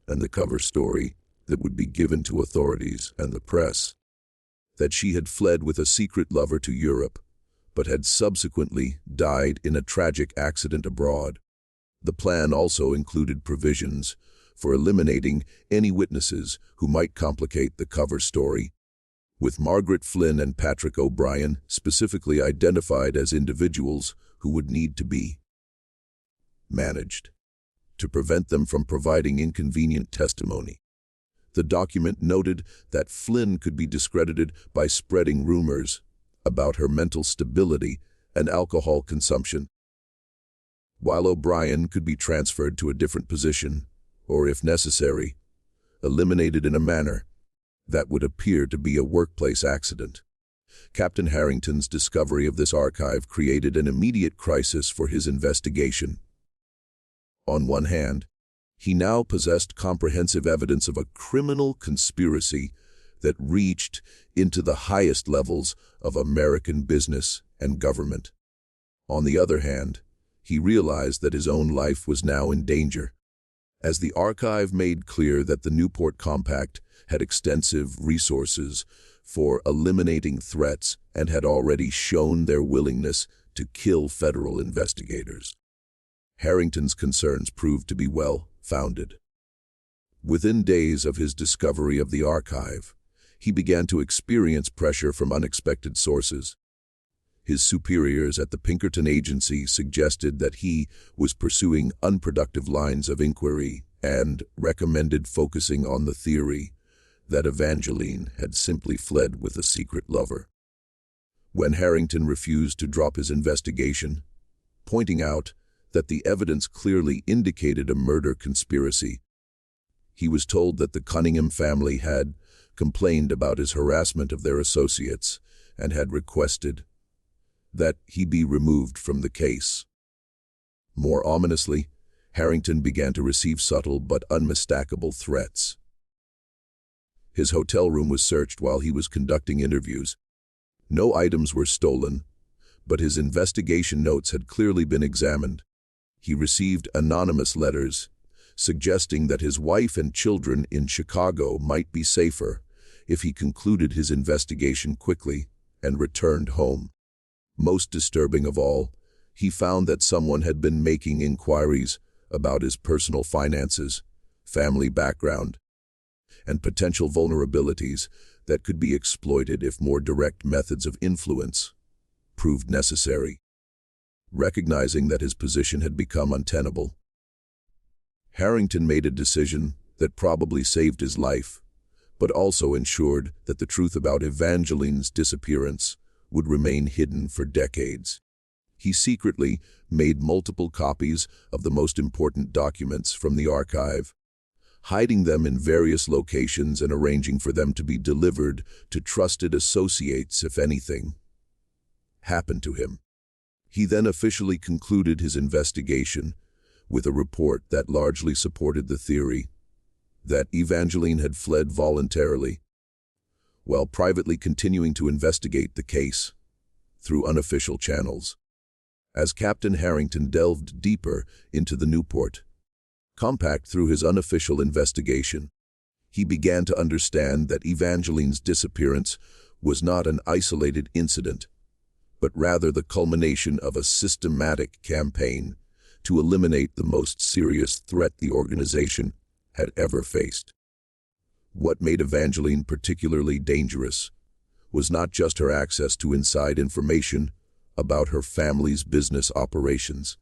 Speaker 1: and the cover story that would be given to authorities and the press: that she had fled with a secret lover to Europe, but had subsequently died in a tragic accident abroad. The plan also included provisions for eliminating any witnesses who might complicate the cover story, with Margaret Flynn and Patrick O'Brien specifically identified as individuals who would need to be managed to prevent them from providing inconvenient testimony. The document noted that Flynn could be discredited by spreading rumors about her mental stability and alcohol consumption. while O'Brien could be transferred to a different position, or if necessary, eliminated in a manner that would appear to be a workplace accident. Captain Harrington's discovery of this archive created an immediate crisis for his investigation. On one hand, he now possessed comprehensive evidence of a criminal conspiracy that reached into the highest levels of American business and government. On the other hand, he realized that his own life was now in danger. As the archive made clear that the Newport Compact had extensive resources for eliminating threats and had already shown their willingness to kill federal investigators, Harrington's concerns proved to be well-founded. Within days of his discovery of the archive, he began to experience pressure from unexpected sources. His superiors at the Pinkerton Agency suggested that he was pursuing unproductive lines of inquiry and recommended focusing on the theory that Evangeline had simply fled with a secret lover. When Harrington refused to drop his investigation, pointing out that the evidence clearly indicated a murder conspiracy, he was told that the Cunningham family had complained about his harassment of their associates and had requested that he be removed from the case. More ominously, Harrington began to receive subtle but unmistakable threats. His hotel room was searched while he was conducting interviews. No items were stolen, but his investigation notes had clearly been examined. He received anonymous letters suggesting that his wife and children in Chicago might be safer if he concluded his investigation quickly and returned home. Most disturbing of all, he found that someone had been making inquiries about his personal finances, family background, and potential vulnerabilities that could be exploited if more direct methods of influence proved necessary. Recognizing that his position had become untenable, Harrington made a decision that probably saved his life, but also ensured that the truth about Evangeline's disappearance would remain hidden for decades. He secretly made multiple copies of the most important documents from the archive, hiding them in various locations and arranging for them to be delivered to trusted associates if anything happened to him. He then officially concluded his investigation with a report that largely supported the theory that Evangeline had fled voluntarily, while privately continuing to investigate the case through unofficial channels. As Captain Harrington delved deeper into the Newport Compact through his unofficial investigation, he began to understand that Evangeline's disappearance was not an isolated incident, but rather the culmination of a systematic campaign to eliminate the most serious threat the organization had ever faced. What made Evangeline particularly dangerous was not just her access to inside information about her family's business operations,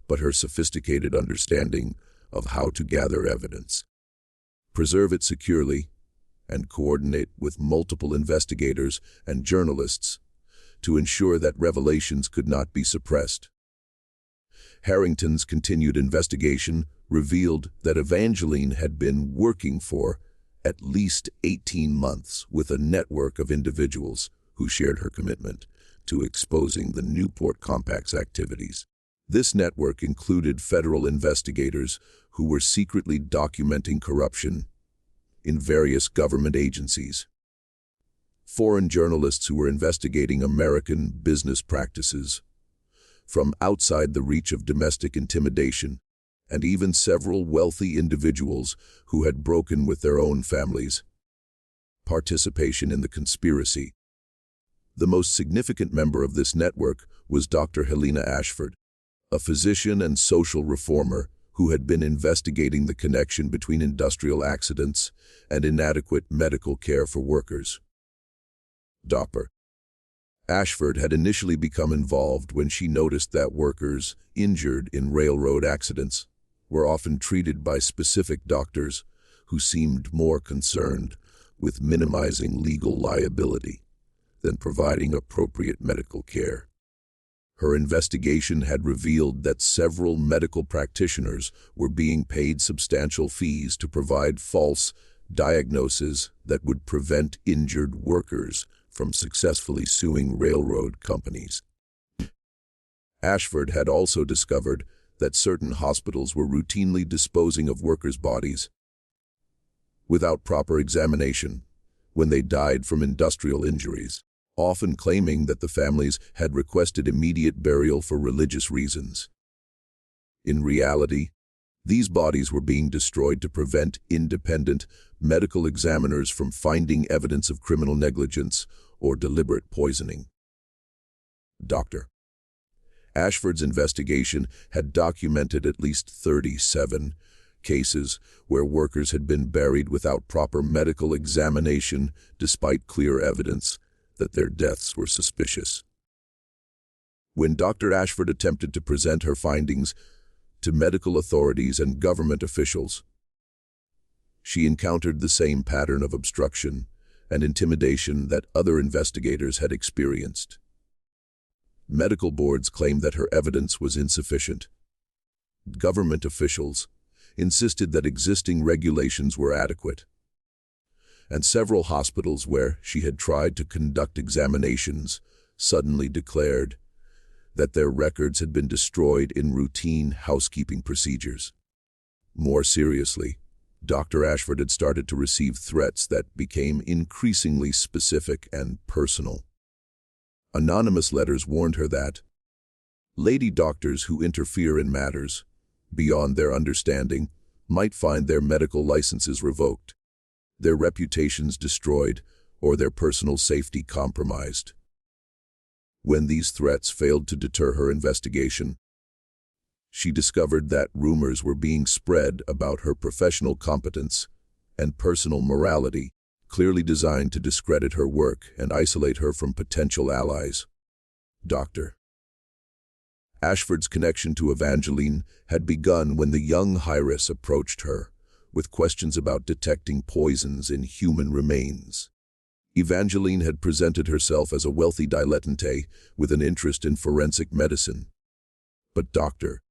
Speaker 1: but her sophisticated understanding of how to gather evidence, preserve it securely, and coordinate with multiple investigators and journalists to ensure that revelations could not be suppressed. Harrington's continued investigation revealed that Evangeline had been working for at least 18 months with a network of individuals who shared her commitment to exposing the Newport Compact's activities. This network included federal investigators who were secretly documenting corruption in various government agencies, foreign journalists who were investigating American business practices from outside the reach of domestic intimidation, and even several wealthy individuals who had broken with their own families' participation in the conspiracy. The most significant member of this network was Dr. Helena Ashford, a physician and social reformer who had been investigating the connection between industrial accidents and inadequate medical care for workers. Dr. Ashford had initially become involved when she noticed that workers injured in railroad accidents were often treated by specific doctors who seemed more concerned with minimizing legal liability than providing appropriate medical care. Her investigation had revealed that several medical practitioners were being paid substantial fees to provide false diagnoses that would prevent injured workers from successfully suing railroad companies. Ashford had also discovered that certain hospitals were routinely disposing of workers' bodies without proper examination when they died from industrial injuries, often claiming that the families had requested immediate burial for religious reasons. In reality, these bodies were being destroyed to prevent independent medical examiners from finding evidence of criminal negligence or deliberate poisoning. Dr. Ashford's investigation had documented at least 37 cases where workers had been buried without proper medical examination despite clear evidence that their deaths were suspicious. When Dr. Ashford attempted to present her findings to medical authorities and government officials, she encountered the same pattern of obstruction and intimidation that other investigators had experienced. Medical boards claimed that her evidence was insufficient. Government officials insisted that existing regulations were adequate. And several hospitals where she had tried to conduct examinations suddenly declared that their records had been destroyed in routine housekeeping procedures. More seriously, Dr. Ashford had started to receive threats that became increasingly specific and personal. Anonymous letters warned her that lady doctors who interfere in matters beyond their understanding might find their medical licenses revoked, their reputations destroyed, or their personal safety compromised. When these threats failed to deter her investigation, she discovered that rumors were being spread about her professional competence and personal morality, clearly designed to discredit her work and isolate her from potential allies. Dr. Ashford's connection to Evangeline had begun when the young heiress approached her with questions about detecting poisons in human remains. Evangeline had presented herself as a wealthy dilettante with an interest in forensic medicine. But Dr.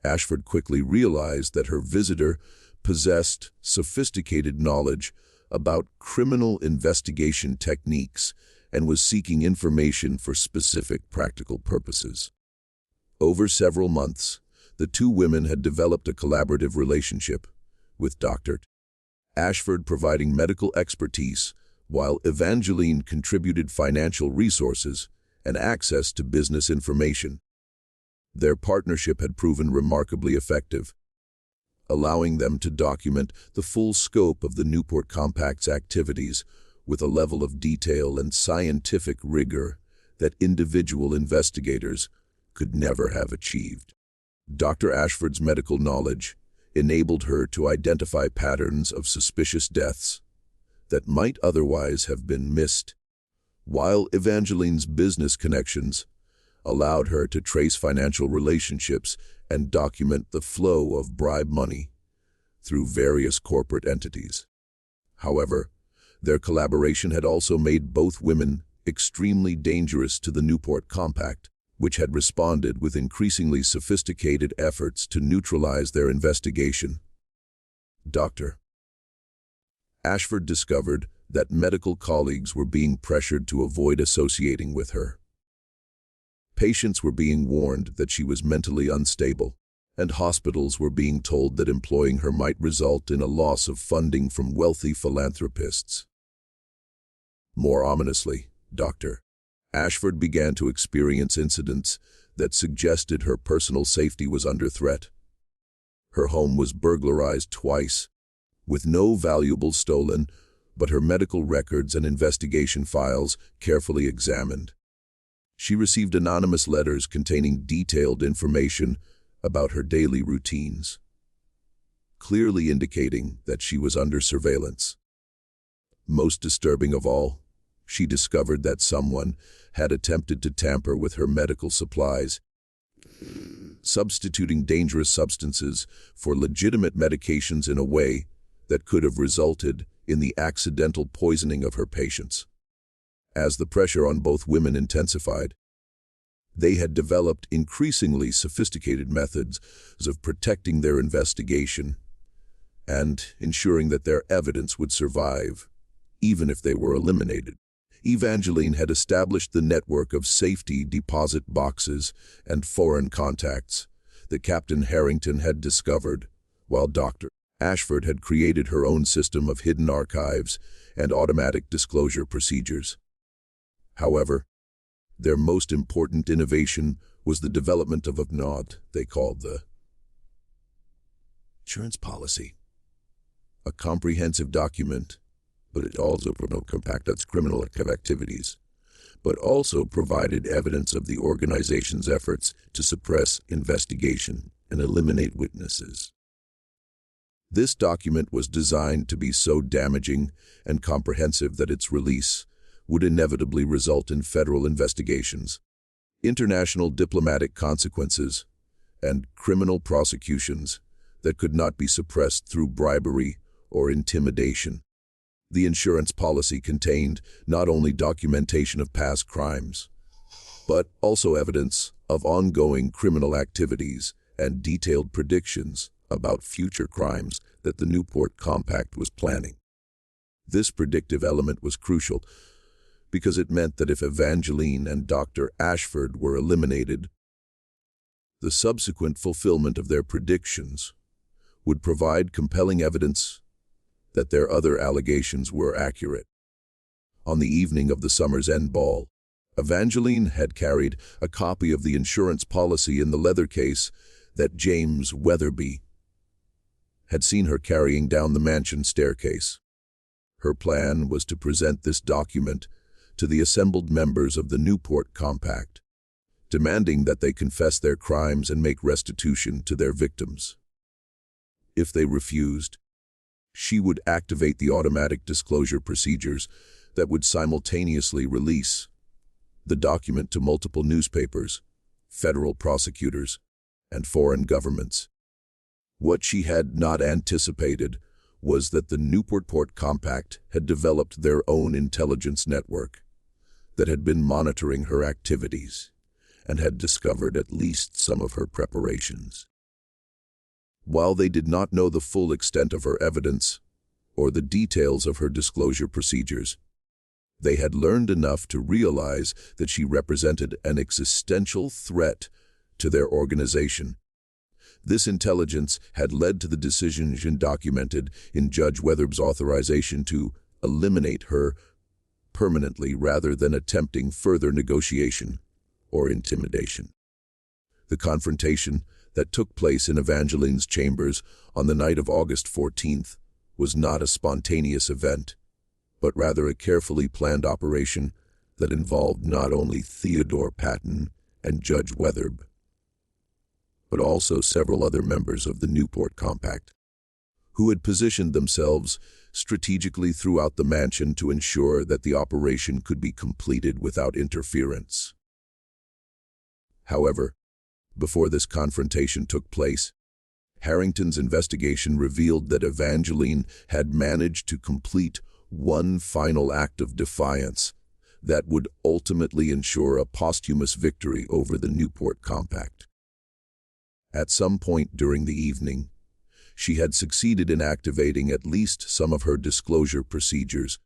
Speaker 1: Ashford quickly realized that her visitor possessed sophisticated knowledge about criminal investigation techniques and was seeking information for specific practical purposes. Over several months, the two women had developed a collaborative relationship, with Dr. Ashford providing medical expertise while Evangeline contributed financial resources and access to business information. Their partnership had proven remarkably effective, allowing them to document the full scope of the Newport Compact's activities with a level of detail and scientific rigor that individual investigators could never have achieved. Dr. Ashford's medical knowledge enabled her to identify patterns of suspicious deaths that might otherwise have been missed, while Evangeline's business connections allowed her to trace financial relationships and document the flow of bribe money through various corporate entities. However, their collaboration had also made both women extremely dangerous to the Newport Compact, which had responded with increasingly sophisticated efforts to neutralize their investigation. Dr. Ashford discovered that medical colleagues were being pressured to avoid associating with her. Patients were being warned that she was mentally unstable, and hospitals were being told that employing her might result in a loss of funding from wealthy philanthropists. More ominously, Dr. Ashford began to experience incidents that suggested her personal safety was under threat. Her home was burglarized twice, with no valuables stolen, but her medical records and investigation files carefully examined. She received anonymous letters containing detailed information about her daily routines, clearly indicating that she was under surveillance. Most disturbing of all, she discovered that someone had attempted to tamper with her medical supplies, substituting dangerous substances for legitimate medications in a way that could have resulted in the accidental poisoning of her patients. As the pressure on both women intensified, They had developed increasingly sophisticated methods of protecting their investigation and ensuring that their evidence would survive, even if they were eliminated. Evangeline had established the network of safety deposit boxes and foreign contacts that Captain Harrington had discovered, while Dr. Ashford had created her own system of hidden archives and automatic disclosure procedures. However, their most important innovation was the development of what they called the insurance policy, a comprehensive document, but it also compacted criminal activities, but also provided evidence of the organization's efforts to suppress investigation and eliminate witnesses. This document was designed to be so damaging and comprehensive that its release would inevitably result in federal investigations, international diplomatic consequences, and criminal prosecutions that could not be suppressed through bribery or intimidation. The insurance policy contained not only documentation of past crimes, but also evidence of ongoing criminal activities and detailed predictions about future crimes that the Newport Compact was planning. This predictive element was crucial because it meant that if Evangeline and Dr. Ashford were eliminated, the subsequent fulfillment of their predictions would provide compelling evidence that their other allegations were accurate. On the evening of the summer's end ball, Evangeline had carried a copy of the insurance policy in the leather case that James Weatherby had seen her carrying down the mansion staircase. Her plan was to present this document to the assembled members of the Newport Compact, demanding that they confess their crimes and make restitution to their victims. If they refused, she would activate the automatic disclosure procedures that would simultaneously release the document to multiple newspapers, federal prosecutors, and foreign governments. What she had not anticipated was that the Newport Compact had developed their own intelligence network that had been monitoring her activities and had discovered at least some of her preparations. While they did not know the full extent of her evidence or the details of her disclosure procedures, they had learned enough to realize that she represented an existential threat to their organization. This intelligence had led to the decision documented in Judge Weatherby's authorization to eliminate her permanently rather than attempting further negotiation or intimidation. The confrontation that took place in Evangeline's chambers on the night of August 14th was not a spontaneous event, but rather a carefully planned operation that involved not only Theodore Patton and Judge Weatherby, but also several other members of the Newport Compact, who had positioned themselves strategically throughout the mansion to ensure that the operation could be completed without interference. However, before this confrontation took place, Harrington's investigation revealed that Evangeline had managed to complete one final act of defiance that would ultimately ensure a posthumous victory over the Newport Compact. At some point during the evening, she had succeeded in activating at least some of her disclosure procedures,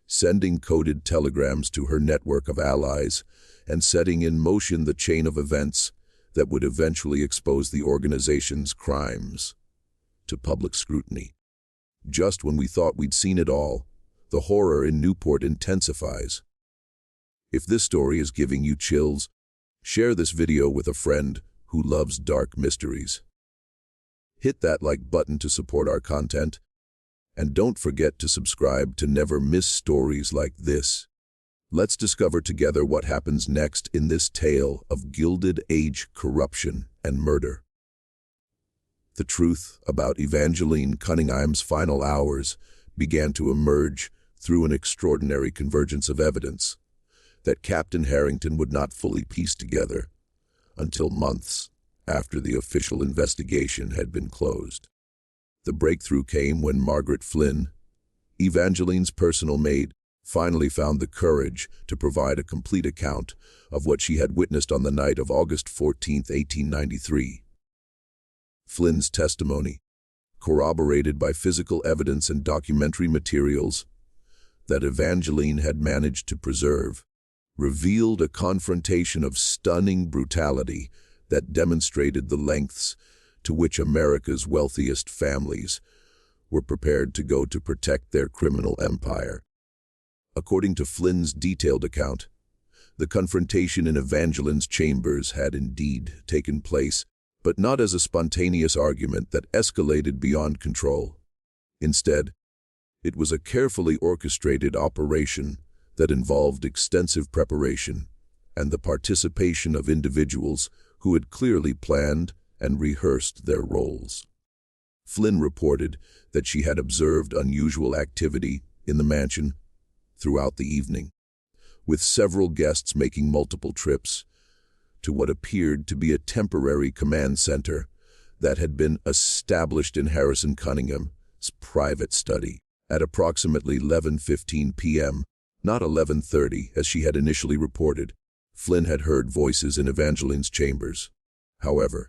Speaker 1: sending coded telegrams to her network of allies and setting in motion the chain of events that would eventually expose the organization's crimes to public scrutiny. Just when we thought we'd seen it all, the horror in Newport intensifies. If this story is giving you chills, share this video with a friend who loves dark mysteries. Hit that like button to support our content, and don't forget to subscribe to never miss stories like this. Let's discover together what happens next in this tale of Gilded Age corruption and murder. The truth about Evangeline Cunningham's final hours began to emerge through an extraordinary convergence of evidence that Captain Harrington would not fully piece together until months after the official investigation had been closed. The breakthrough came when Margaret Flynn, Evangeline's personal maid, finally found the courage to provide a complete account of what she had witnessed on the night of August 14, 1893. Flynn's testimony, corroborated by physical evidence and documentary materials that Evangeline had managed to preserve, revealed a confrontation of stunning brutality that demonstrated the lengths to which America's wealthiest families were prepared to go to protect their criminal empire. According to Flynn's detailed account, the confrontation in Evangeline's chambers had indeed taken place, but not as a spontaneous argument that escalated beyond control. Instead, it was a carefully orchestrated operation that involved extensive preparation and the participation of individuals who had clearly planned and rehearsed their roles. Flynn reported that she had observed unusual activity in the mansion throughout the evening, with several guests making multiple trips to what appeared to be a temporary command center that had been established in Harrison Cunningham's private study. At approximately 11:15 p.m., not 11:30 as she had initially reported, Flynn had heard voices in Evangeline's chambers. However,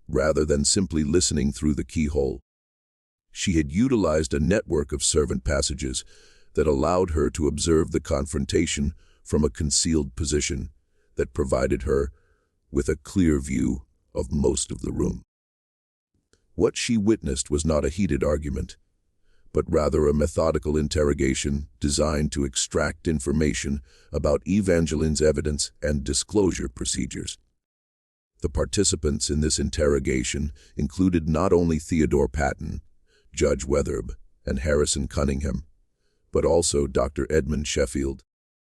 Speaker 1: rather than simply listening through the keyhole, she had utilized a network of servant passages that allowed her to observe the confrontation from a concealed position that provided her with a clear view of most of the room. What she witnessed was not a heated argument, but rather a methodical interrogation designed to extract information about Evangeline's evidence and disclosure procedures. The participants in this interrogation included not only Theodore Patton, Judge Weatherb, and Harrison Cunningham, but also Dr. Edmund Sheffield,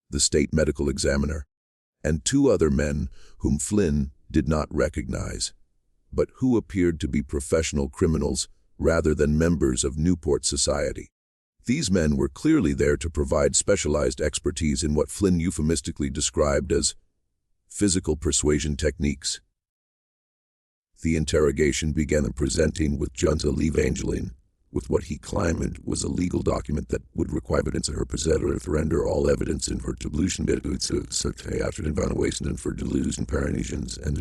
Speaker 1: the state medical examiner, and two other men whom Flynn did not recognize, but who appeared to be professional criminals rather than members of Newport society. These men were clearly there to provide specialized expertise in what Flynn euphemistically described as physical persuasion techniques. The interrogation began presenting with Judge Evangeline with what he claimed was a legal document that would require evidence of her possession to render all evidence in her delusion after evaluation and for delusion paranations and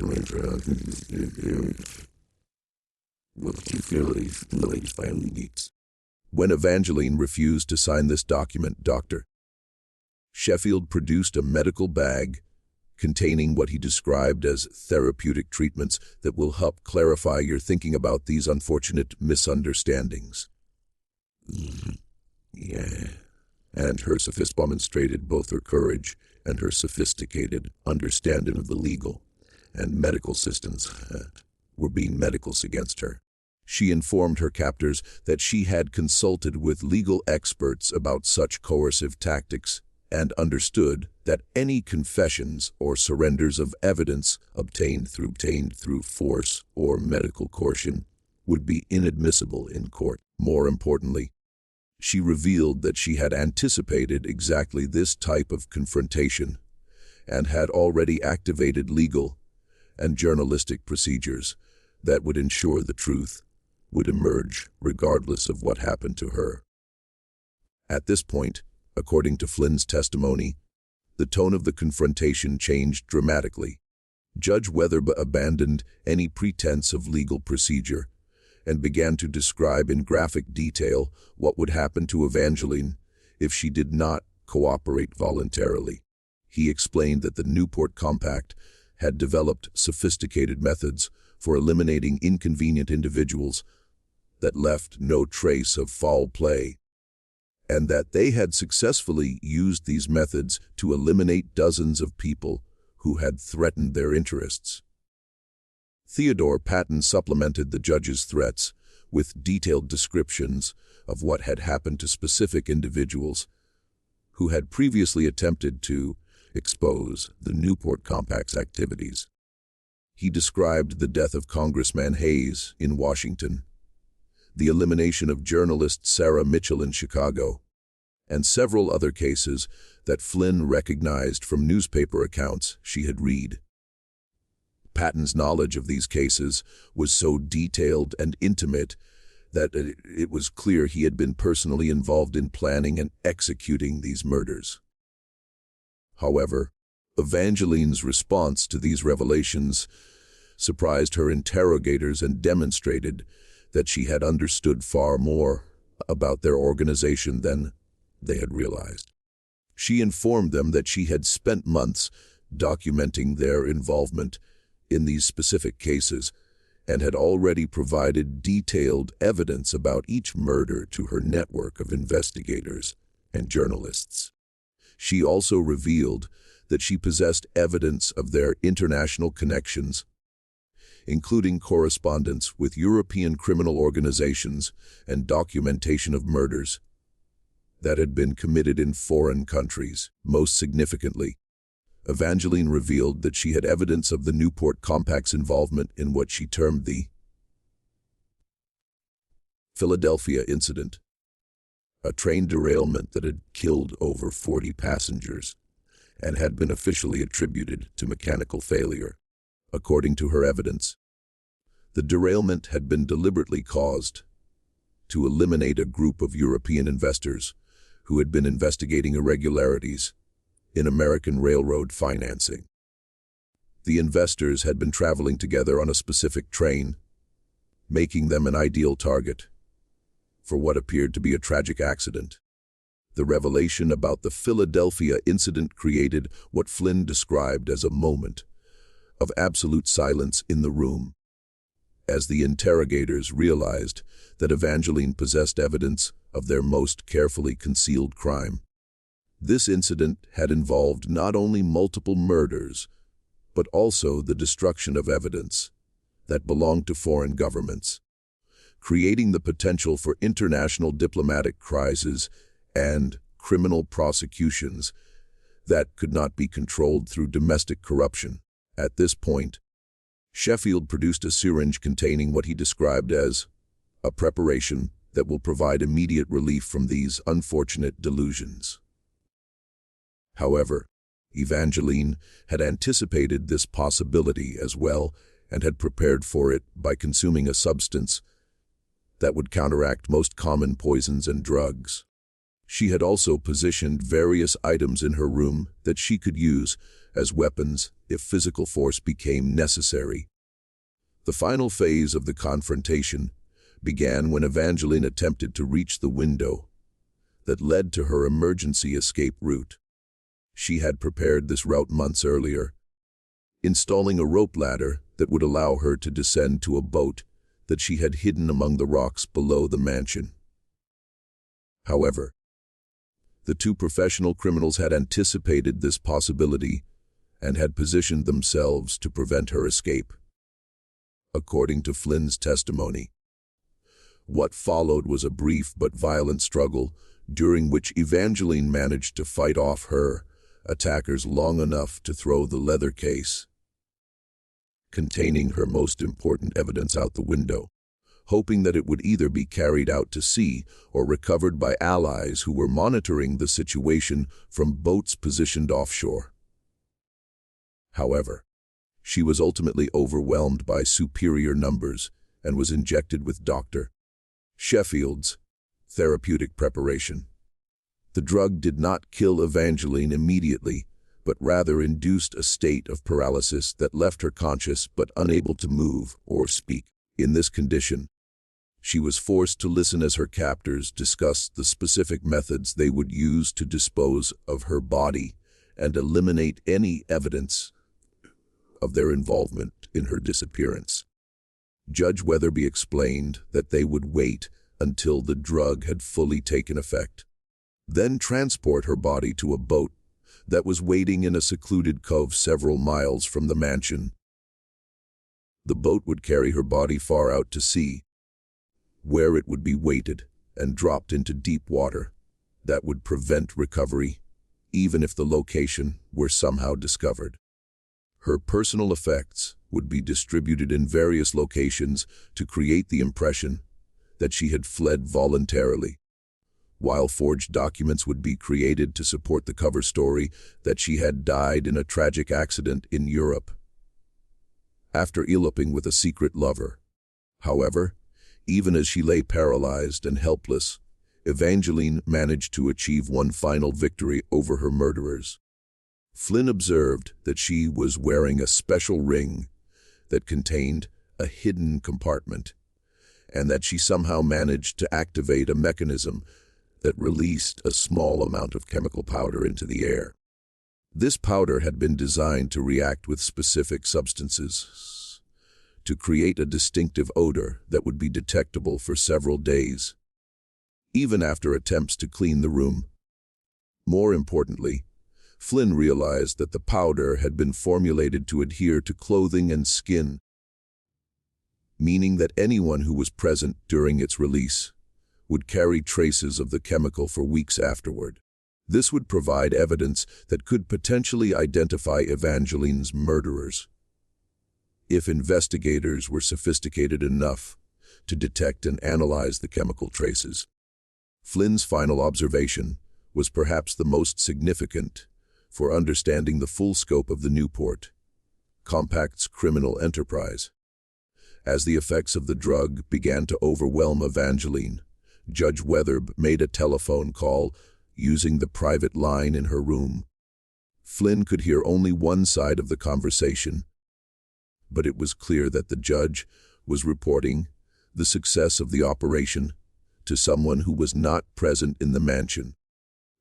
Speaker 1: family needs. When Evangeline refused to sign this document, Dr. Sheffield produced a medical bag containing what he described as therapeutic treatments that will help clarify your thinking about these unfortunate misunderstandings. And her sophist demonstrated both her courage and her sophisticated understanding of the legal and medical systems were being medicals against her. She informed her captors that she had consulted with legal experts about such coercive tactics and understood that any confessions or surrenders of evidence obtained through force or medical coercion would be inadmissible in court. More importantly, she revealed that she had anticipated exactly this type of confrontation and had already activated legal and journalistic procedures that would ensure the truth would emerge regardless of what happened to her. At this point, according to Flynn's testimony, the tone of the confrontation changed dramatically. Judge Weatherb abandoned any pretense of legal procedure and began to describe in graphic detail what would happen to Evangeline if she did not cooperate voluntarily. He explained that the Newport Compact had developed sophisticated methods for eliminating inconvenient individuals that left no trace of foul play, and that they had successfully used these methods to eliminate dozens of people who had threatened their interests. Theodore Patton supplemented the judge's threats with detailed descriptions of what had happened to specific individuals who had previously attempted to expose the Newport Compact's activities. He described the death of Congressman Hayes in Washington, the elimination of journalist Sarah Mitchell in Chicago, and several other cases that Flynn recognized from newspaper accounts she had read. Patton's knowledge of these cases was so detailed and intimate that it was clear he had been personally involved in planning and executing these murders. However, Evangeline's response to these revelations surprised her interrogators and demonstrated that she had understood far more about their organization than they had realized. She informed them that she had spent months documenting their involvement in these specific cases and had already provided detailed evidence about each murder to her network of investigators and journalists. She also revealed that she possessed evidence of their international connections, including correspondence with European criminal organizations and documentation of murders that had been committed in foreign countries. Most significantly, Evangeline revealed that she had evidence of the Newport Compact's involvement in what she termed the Philadelphia incident, a train derailment that had killed over 40 passengers and had been officially attributed to mechanical failure. According to her evidence, the derailment had been deliberately caused to eliminate a group of European investors who had been investigating irregularities in American railroad financing. The investors had been traveling together on a specific train, making them an ideal target for what appeared to be a tragic accident. The revelation about the Philadelphia incident created what Flynn described as a moment of absolute silence in the room, as the interrogators realized that Evangeline possessed evidence of their most carefully concealed crime. This incident had involved not only multiple murders, but also the destruction of evidence that belonged to foreign governments, creating the potential for international diplomatic crises and criminal prosecutions that could not be controlled through domestic corruption. At this point, Sheffield produced a syringe containing what he described as a preparation that will provide immediate relief from these unfortunate delusions. However, Evangeline had anticipated this possibility as well and had prepared for it by consuming a substance that would counteract most common poisons and drugs. She had also positioned various items in her room that she could use as weapons if physical force became necessary. The final phase of the confrontation began when Evangeline attempted to reach the window that led to her emergency escape route. She had prepared this route months earlier, installing a rope ladder that would allow her to descend to a boat that she had hidden among the rocks below the mansion. However, the two professional criminals had anticipated this possibility and had positioned themselves to prevent her escape. According to Flynn's testimony, what followed was a brief but violent struggle during which Evangeline managed to fight off her attackers long enough to throw the leather case containing her most important evidence out the window, hoping that it would either be carried out to sea or recovered by allies who were monitoring the situation from boats positioned offshore. However, she was ultimately overwhelmed by superior numbers and was injected with Dr. Sheffield's therapeutic preparation. The drug did not kill Evangeline immediately, but rather induced a state of paralysis that left her conscious but unable to move or speak. In this condition, she was forced to listen as her captors discussed the specific methods they would use to dispose of her body and eliminate any evidence of their involvement in her disappearance. Judge Weatherby explained that they would wait until the drug had fully taken effect, then transport her body to a boat that was waiting in a secluded cove several miles from the mansion. The boat would carry her body far out to sea, where it would be weighted and dropped into deep water that would prevent recovery, even if the location were somehow discovered. Her personal effects would be distributed in various locations to create the impression that she had fled voluntarily, while forged documents would be created to support the cover story that she had died in a tragic accident in Europe after eloping with a secret lover. However, Even as she lay paralyzed and helpless, Evangeline managed to achieve one final victory over her murderers. Flynn observed that she was wearing a special ring that contained a hidden compartment, and that she somehow managed to activate a mechanism that released a small amount of chemical powder into the air. This powder had been designed to react with specific substances, to create a distinctive odor that would be detectable for several days, even after attempts to clean the room. More importantly, Flynn realized that the powder had been formulated to adhere to clothing and skin, meaning that anyone who was present during its release would carry traces of the chemical for weeks afterward. This would provide evidence that could potentially identify Evangeline's murderers, if investigators were sophisticated enough to detect and analyze the chemical traces. Flynn's final observation was perhaps the most significant for understanding the full scope of the Newport Compact's criminal enterprise. As the effects of the drug began to overwhelm Evangeline, Judge Wetherb made a telephone call using the private line in her room. Flynn could hear only one side of the conversation, but it was clear that the judge was reporting the success of the operation to someone who was not present in the mansion.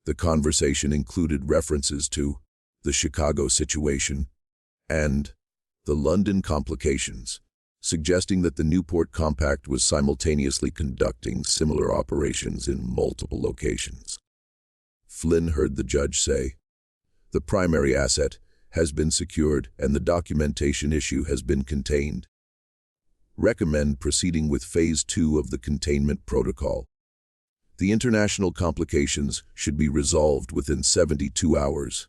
Speaker 1: The conversation included references to the Chicago situation and the London complications, suggesting that the Newport Compact was simultaneously conducting similar operations in multiple locations. Flynn heard the judge say, "The primary asset has been secured and the documentation issue has been contained. Recommend proceeding with Phase 2 of the containment protocol. The international complications should be resolved within 72 hours.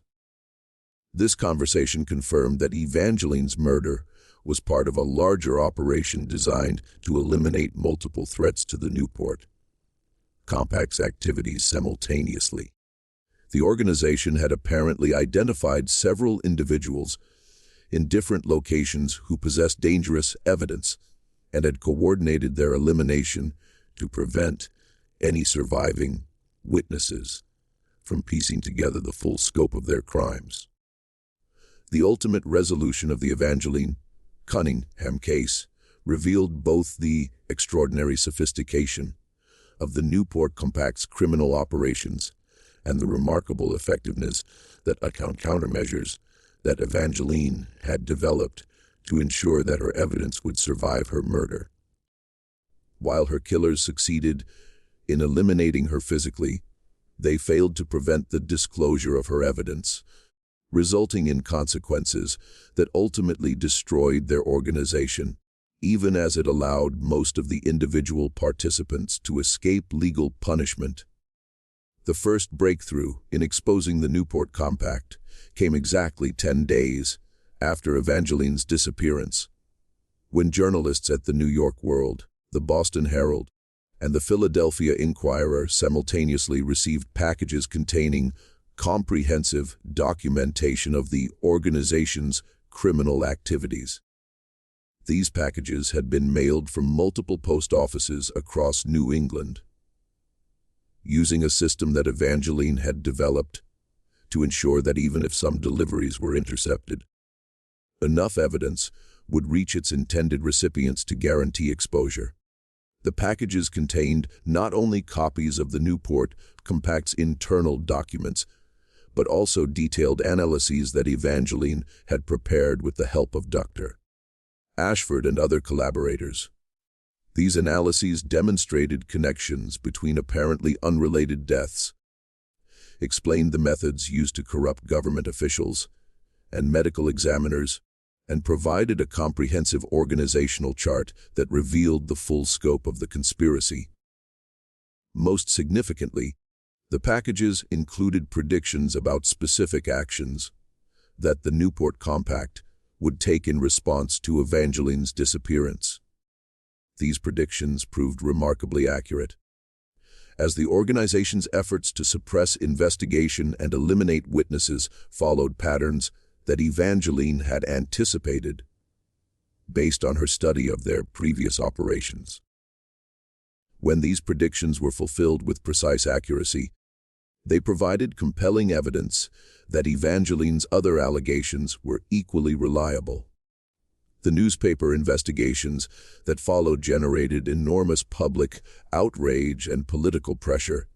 Speaker 1: This conversation confirmed that Evangeline's murder was part of a larger operation designed to eliminate multiple threats to the Newport Compact's activities simultaneously. The organization had apparently identified several individuals in different locations who possessed dangerous evidence and had coordinated their elimination to prevent any surviving witnesses from piecing together the full scope of their crimes. The ultimate resolution of the Evangeline Cunningham case revealed both the extraordinary sophistication of the Newport Compact's criminal operations and the remarkable effectiveness that countermeasures that Evangeline had developed to ensure that her evidence would survive her murder. While her killers succeeded in eliminating her physically, they failed to prevent the disclosure of her evidence, resulting in consequences that ultimately destroyed their organization, even as it allowed most of the individual participants to escape legal punishment. The first breakthrough in exposing the Newport Compact came exactly 10 days after Evangeline's disappearance, when journalists at the New York World, the Boston Herald, and the Philadelphia Inquirer simultaneously received packages containing comprehensive documentation of the organization's criminal activities. These packages had been mailed from multiple post offices across New England, using a system that Evangeline had developed to ensure that even if some deliveries were intercepted, enough evidence would reach its intended recipients to guarantee exposure. The packages contained not only copies of the Newport Compact's internal documents, but also detailed analyses that Evangeline had prepared with the help of Dr. Ashford and other collaborators. These analyses demonstrated connections between apparently unrelated deaths, explained the methods used to corrupt government officials and medical examiners, and provided a comprehensive organizational chart that revealed the full scope of the conspiracy. Most significantly, the packages included predictions about specific actions that the Newport Compact would take in response to Evangeline's disappearance. These predictions proved remarkably accurate, as the organization's efforts to suppress investigation and eliminate witnesses followed patterns that Evangeline had anticipated based on her study of their previous operations. When these predictions were fulfilled with precise accuracy, they provided compelling evidence that Evangeline's other allegations were equally reliable. The newspaper investigations that followed generated enormous public outrage and political pressure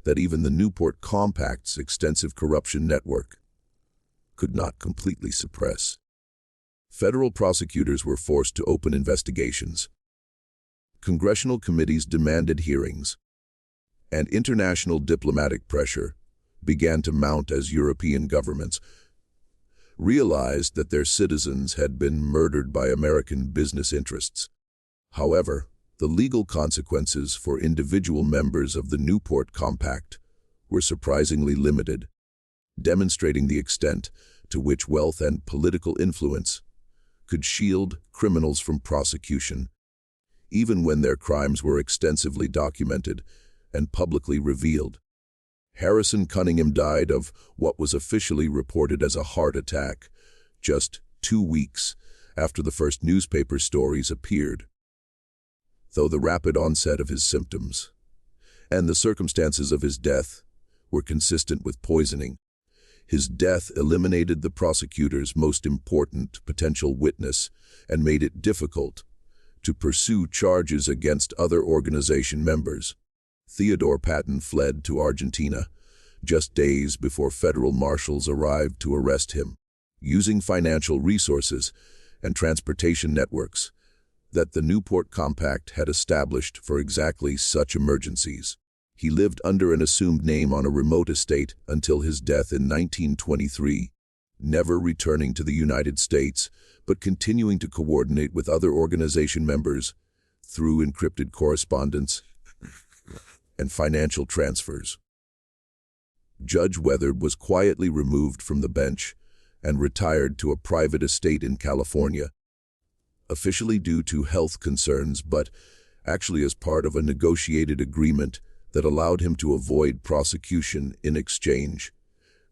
Speaker 1: that even the Newport Compact's extensive corruption network could not completely suppress. Federal prosecutors were forced to open investigations. Congressional committees demanded hearings, and international diplomatic pressure began to mount as European governments realized that their citizens had been murdered by American business interests. However, the legal consequences for individual members of the Newport Compact were surprisingly limited, demonstrating the extent to which wealth and political influence could shield criminals from prosecution, even when their crimes were extensively documented and publicly revealed. Harrison Cunningham died of what was officially reported as a heart attack just 2 weeks after the first newspaper stories appeared. Though the rapid onset of his symptoms and the circumstances of his death were consistent with poisoning, his death eliminated the prosecutor's most important potential witness and made it difficult to pursue charges against other organization members. Theodore Patton fled to Argentina just days before federal marshals arrived to arrest him, using financial resources and transportation networks that the Newport Compact had established for exactly such emergencies. He lived under an assumed name on a remote estate until his death in 1923, never returning to the United States, but continuing to coordinate with other organization members through encrypted correspondence and financial transfers. Judge Weatherd was quietly removed from the bench and retired to a private estate in California, officially due to health concerns, but actually as part of a negotiated agreement that allowed him to avoid prosecution in exchange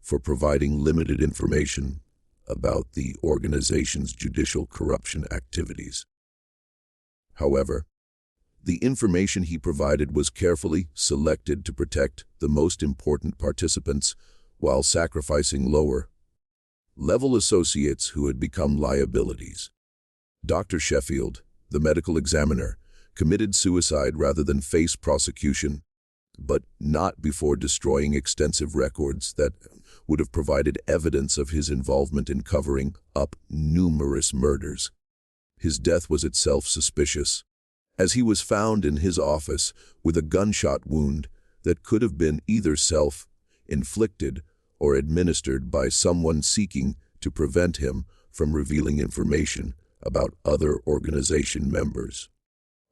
Speaker 1: for providing limited information about the organization's judicial corruption activities. However, the information he provided was carefully selected to protect the most important participants while sacrificing lower-level associates who had become liabilities. Dr. Sheffield, the medical examiner, committed suicide rather than face prosecution, but not before destroying extensive records that would have provided evidence of his involvement in covering up numerous murders. His death was itself suspicious, as he was found in his office with a gunshot wound that could have been either self-inflicted or administered by someone seeking to prevent him from revealing information about other organization members.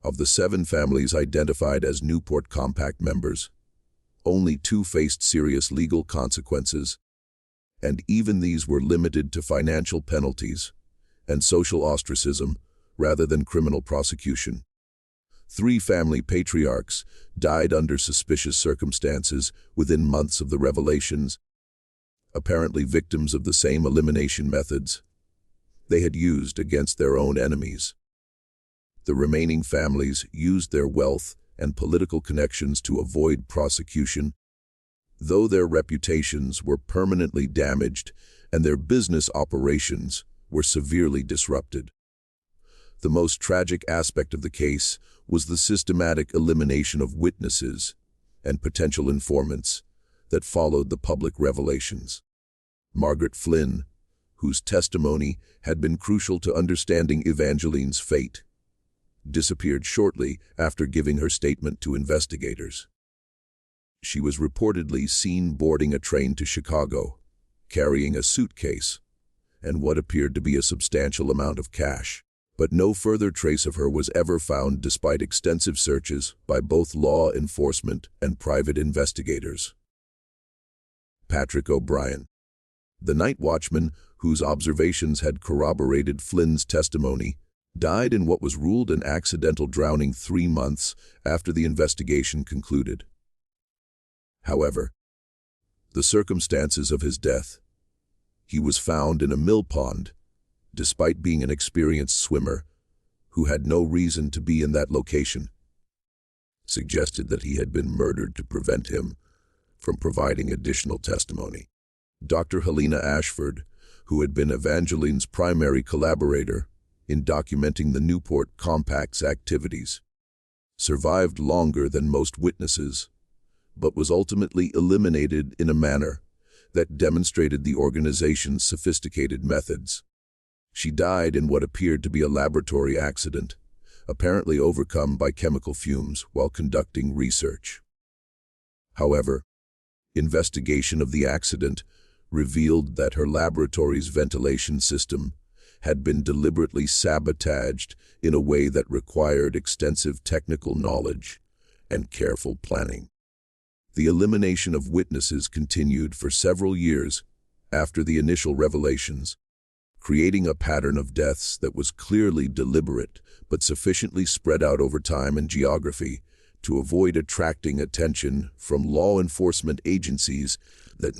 Speaker 1: Of the 7 families identified as Newport Compact members, only 2 faced serious legal consequences, and even these were limited to financial penalties and social ostracism rather than criminal prosecution. 3 family patriarchs died under suspicious circumstances within months of the revelations, apparently victims of the same elimination methods they had used against their own enemies. The remaining families used their wealth and political connections to avoid prosecution, though their reputations were permanently damaged and their business operations were severely disrupted. The most tragic aspect of the case was the systematic elimination of witnesses and potential informants that followed the public revelations. Margaret Flynn, whose testimony had been crucial to understanding Evangeline's fate, disappeared shortly after giving her statement to investigators. She was reportedly seen boarding a train to Chicago, carrying a suitcase and what appeared to be a substantial amount of cash. But no further trace of her was ever found despite extensive searches by both law enforcement and private investigators. Patrick O'Brien, the night watchman whose observations had corroborated Flynn's testimony, died in what was ruled an accidental drowning 3 months after the investigation concluded. However, the circumstances of his death: he was found in a mill pond, despite being an experienced swimmer who had no reason to be in that location. suggested that he had been murdered to prevent him from providing additional testimony. Dr. Helena Ashford, who had been Evangeline's primary collaborator in documenting the Newport Compact's activities, survived longer than most witnesses, but was ultimately eliminated in a manner that demonstrated the organization's sophisticated methods. She died in what appeared to be a laboratory accident, apparently overcome by chemical fumes while conducting research. However, investigation of the accident revealed that her laboratory's ventilation system had been deliberately sabotaged in a way that required extensive technical knowledge and careful planning. The elimination of witnesses continued for several years after the initial revelations, creating a pattern of deaths that was clearly deliberate but sufficiently spread out over time and geography to avoid attracting attention from law enforcement agencies that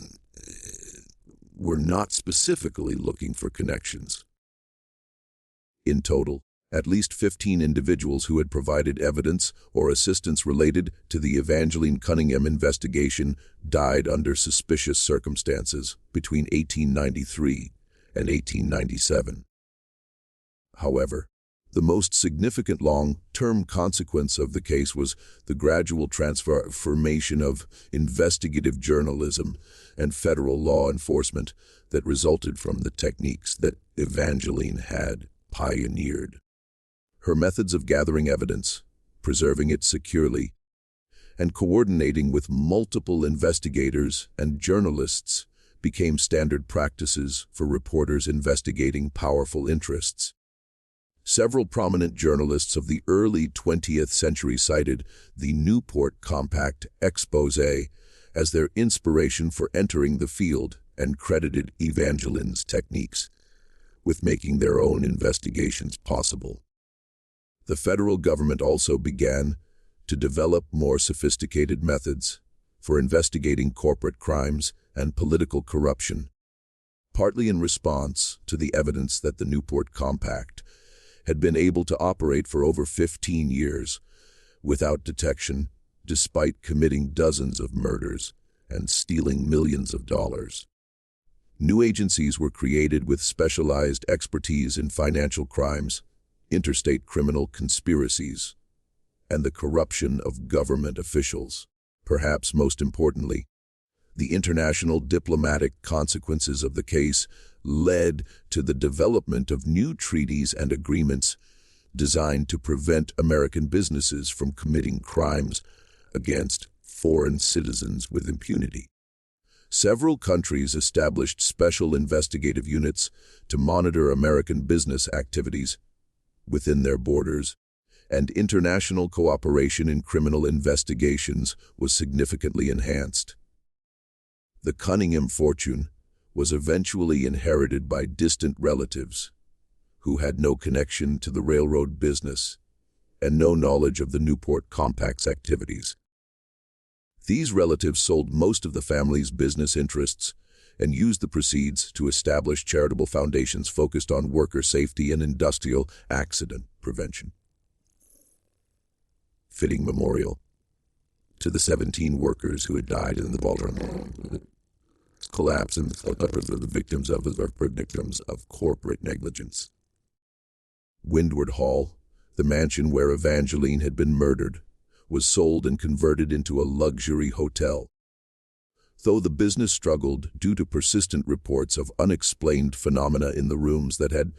Speaker 1: were not specifically looking for connections. In total, at least 15 individuals who had provided evidence or assistance related to the Evangeline Cunningham investigation died under suspicious circumstances between 1893 and 1897. However, the most significant long-term consequence of the case was the gradual transformation of investigative journalism and federal law enforcement that resulted from the techniques that Evangeline had pioneered. Her methods of gathering evidence, preserving it securely, and coordinating with multiple investigators and journalists became standard practices for reporters investigating powerful interests. Several prominent journalists of the early 20th century cited the Newport Compact exposé as their inspiration for entering the field and credited Evangeline's techniques with making their own investigations possible. The federal government also began to develop more sophisticated methods for investigating corporate crimes and political corruption, partly in response to the evidence that the Newport Compact had been able to operate for over 15 years without detection, despite committing dozens of murders and stealing millions of dollars. New agencies were created with specialized expertise in financial crimes, interstate criminal conspiracies, and the corruption of government officials. Perhaps most importantly, the international diplomatic consequences of the case led to the development of new treaties and agreements designed to prevent American businesses from committing crimes against foreign citizens with impunity. Several countries established special investigative units to monitor American business activities within their borders, and international cooperation in criminal investigations was significantly enhanced. The Cunningham fortune was eventually inherited by distant relatives who had no connection to the railroad business and no knowledge of the Newport Compact's activities. These relatives sold most of the family's business interests and used the proceeds to establish charitable foundations focused on worker safety and industrial accident prevention. Fitting memorial to the 17 workers who had died in the Ballroom collapse and the victims of corporate negligence. Windward Hall, the mansion where Evangeline had been murdered, was sold and converted into a luxury hotel. Though the business struggled due to persistent reports of unexplained phenomena in the rooms that had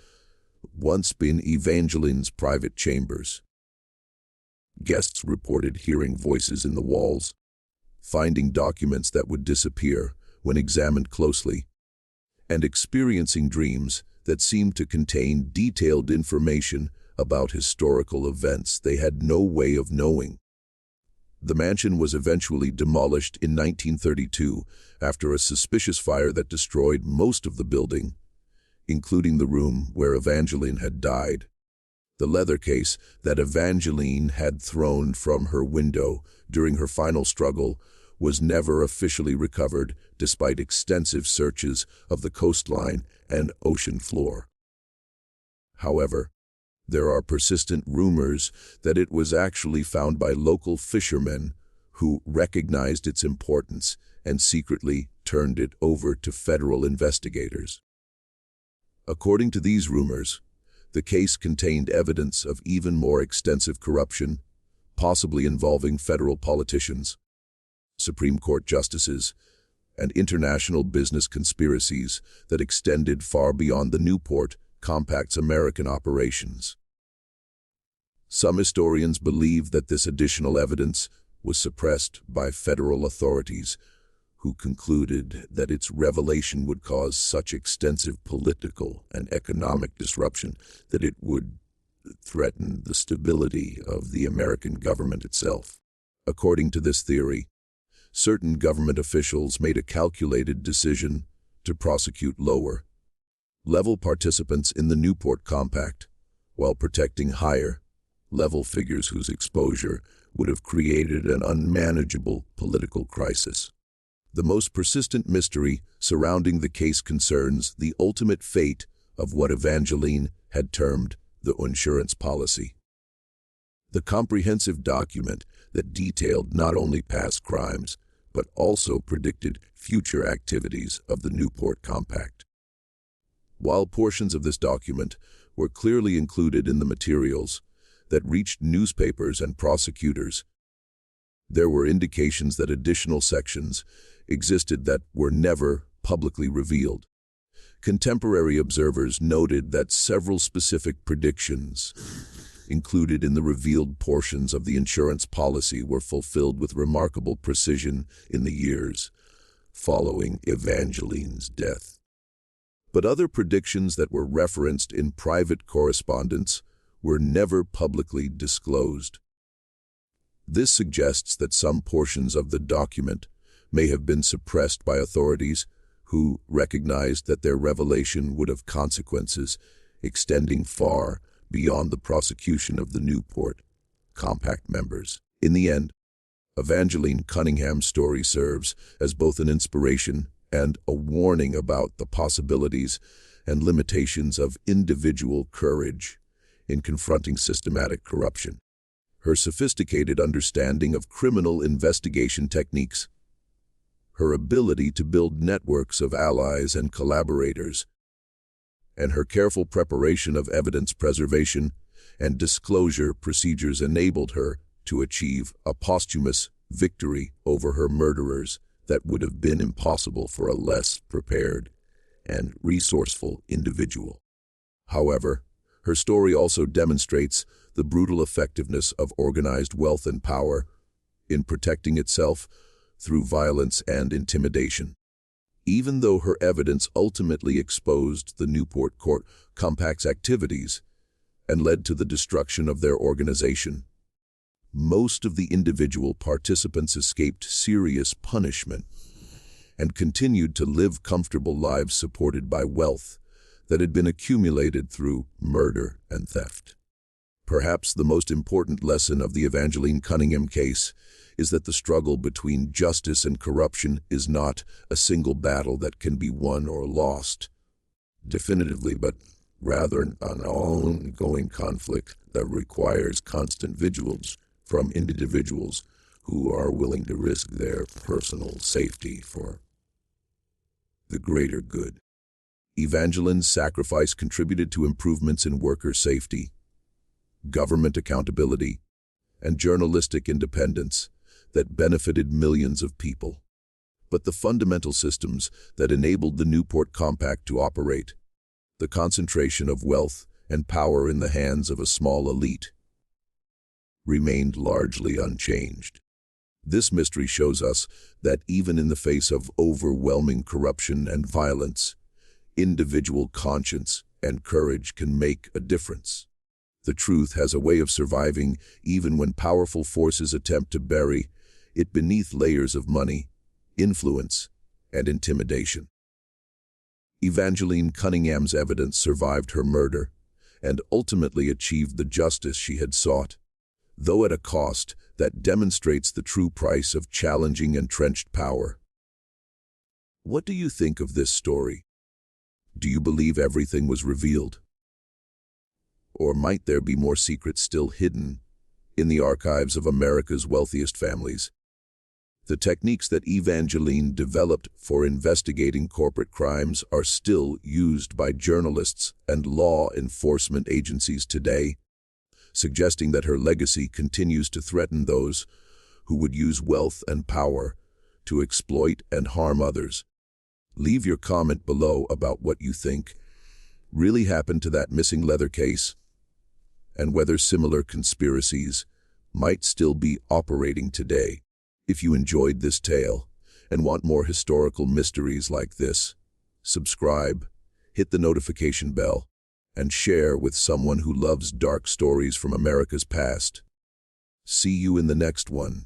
Speaker 1: once been Evangeline's private chambers. Guests reported hearing voices in the walls, finding documents that would disappear when examined closely, and experiencing dreams that seemed to contain detailed information about historical events they had no way of knowing. The mansion was eventually demolished in 1932 after a suspicious fire that destroyed most of the building, including the room where Evangeline had died. The leather case that Evangeline had thrown from her window during her final struggle was never officially recovered despite extensive searches of the coastline and ocean floor. However, There are persistent rumors that it was actually found by local fishermen who recognized its importance and secretly turned it over to federal investigators. According to these rumors, the case contained evidence of even more extensive corruption, possibly involving federal politicians, Supreme Court justices, and international business conspiracies that extended far beyond the Newport Compact's American operations. Some historians believe that this additional evidence was suppressed by federal authorities, who concluded that its revelation would cause such extensive political and economic disruption that it would threaten the stability of the American government itself. According to this theory, certain government officials made a calculated decision to prosecute lower-level participants in the Newport Compact, while protecting higher-level figures whose exposure would have created an unmanageable political crisis. The most persistent mystery surrounding the case concerns the ultimate fate of what Evangeline had termed the insurance policy. The comprehensive document that detailed not only past crimes, but also predicted future activities of the Newport Compact. While portions of this document were clearly included in the materials that reached newspapers and prosecutors, there were indications that additional sections existed that were never publicly revealed. Contemporary observers noted that several specific predictions included in the revealed portions of the insurance policy were fulfilled with remarkable precision in the years following Evangeline's death. But other predictions that were referenced in private correspondence were never publicly disclosed. This suggests that some portions of the document may have been suppressed by authorities who recognized that their revelation would have consequences extending far beyond the prosecution of the Newport Compact members. In the end, Evangeline Cunningham's story serves as both an inspiration and a warning about the possibilities and limitations of individual courage in confronting systematic corruption. Her sophisticated understanding of criminal investigation techniques, her ability to build networks of allies and collaborators, and her careful preparation of evidence preservation and disclosure procedures enabled her to achieve a posthumous victory over her murderers that would have been impossible for a less prepared and resourceful individual. However, her story also demonstrates the brutal effectiveness of organized wealth and power in protecting itself through violence and intimidation. Even though her evidence ultimately exposed the Newport Compact's activities and led to the destruction of their organization, most of the individual participants escaped serious punishment and continued to live comfortable lives supported by wealth that had been accumulated through murder and theft. Perhaps the most important lesson of the Evangeline Cunningham case is that the struggle between justice and corruption is not a single battle that can be won or lost definitively, but rather an ongoing conflict that requires constant vigilance from individuals who are willing to risk their personal safety for the greater good. Evangeline's sacrifice contributed to improvements in worker safety, government accountability, and journalistic independence that benefited millions of people. But the fundamental systems that enabled the Newport Compact to operate, the concentration of wealth and power in the hands of a small elite, remained largely unchanged. This mystery shows us that even in the face of overwhelming corruption and violence, individual conscience and courage can make a difference. The truth has a way of surviving even when powerful forces attempt to bury it beneath layers of money, influence, and intimidation. Evangeline Cunningham's evidence survived her murder and ultimately achieved the justice she had sought, though at a cost that demonstrates the true price of challenging entrenched power. What do you think of this story? Do you believe everything was revealed? Or might there be more secrets still hidden in the archives of America's wealthiest families? The techniques that Evangeline developed for investigating corporate crimes are still used by journalists and law enforcement agencies today, suggesting that her legacy continues to threaten those who would use wealth and power to exploit and harm others. Leave your comment below about what you think really happened to that missing leather case, and whether similar conspiracies might still be operating today. If you enjoyed this tale and want more historical mysteries like this, subscribe, hit the notification bell, and share with someone who loves dark stories from America's past. See you in the next one.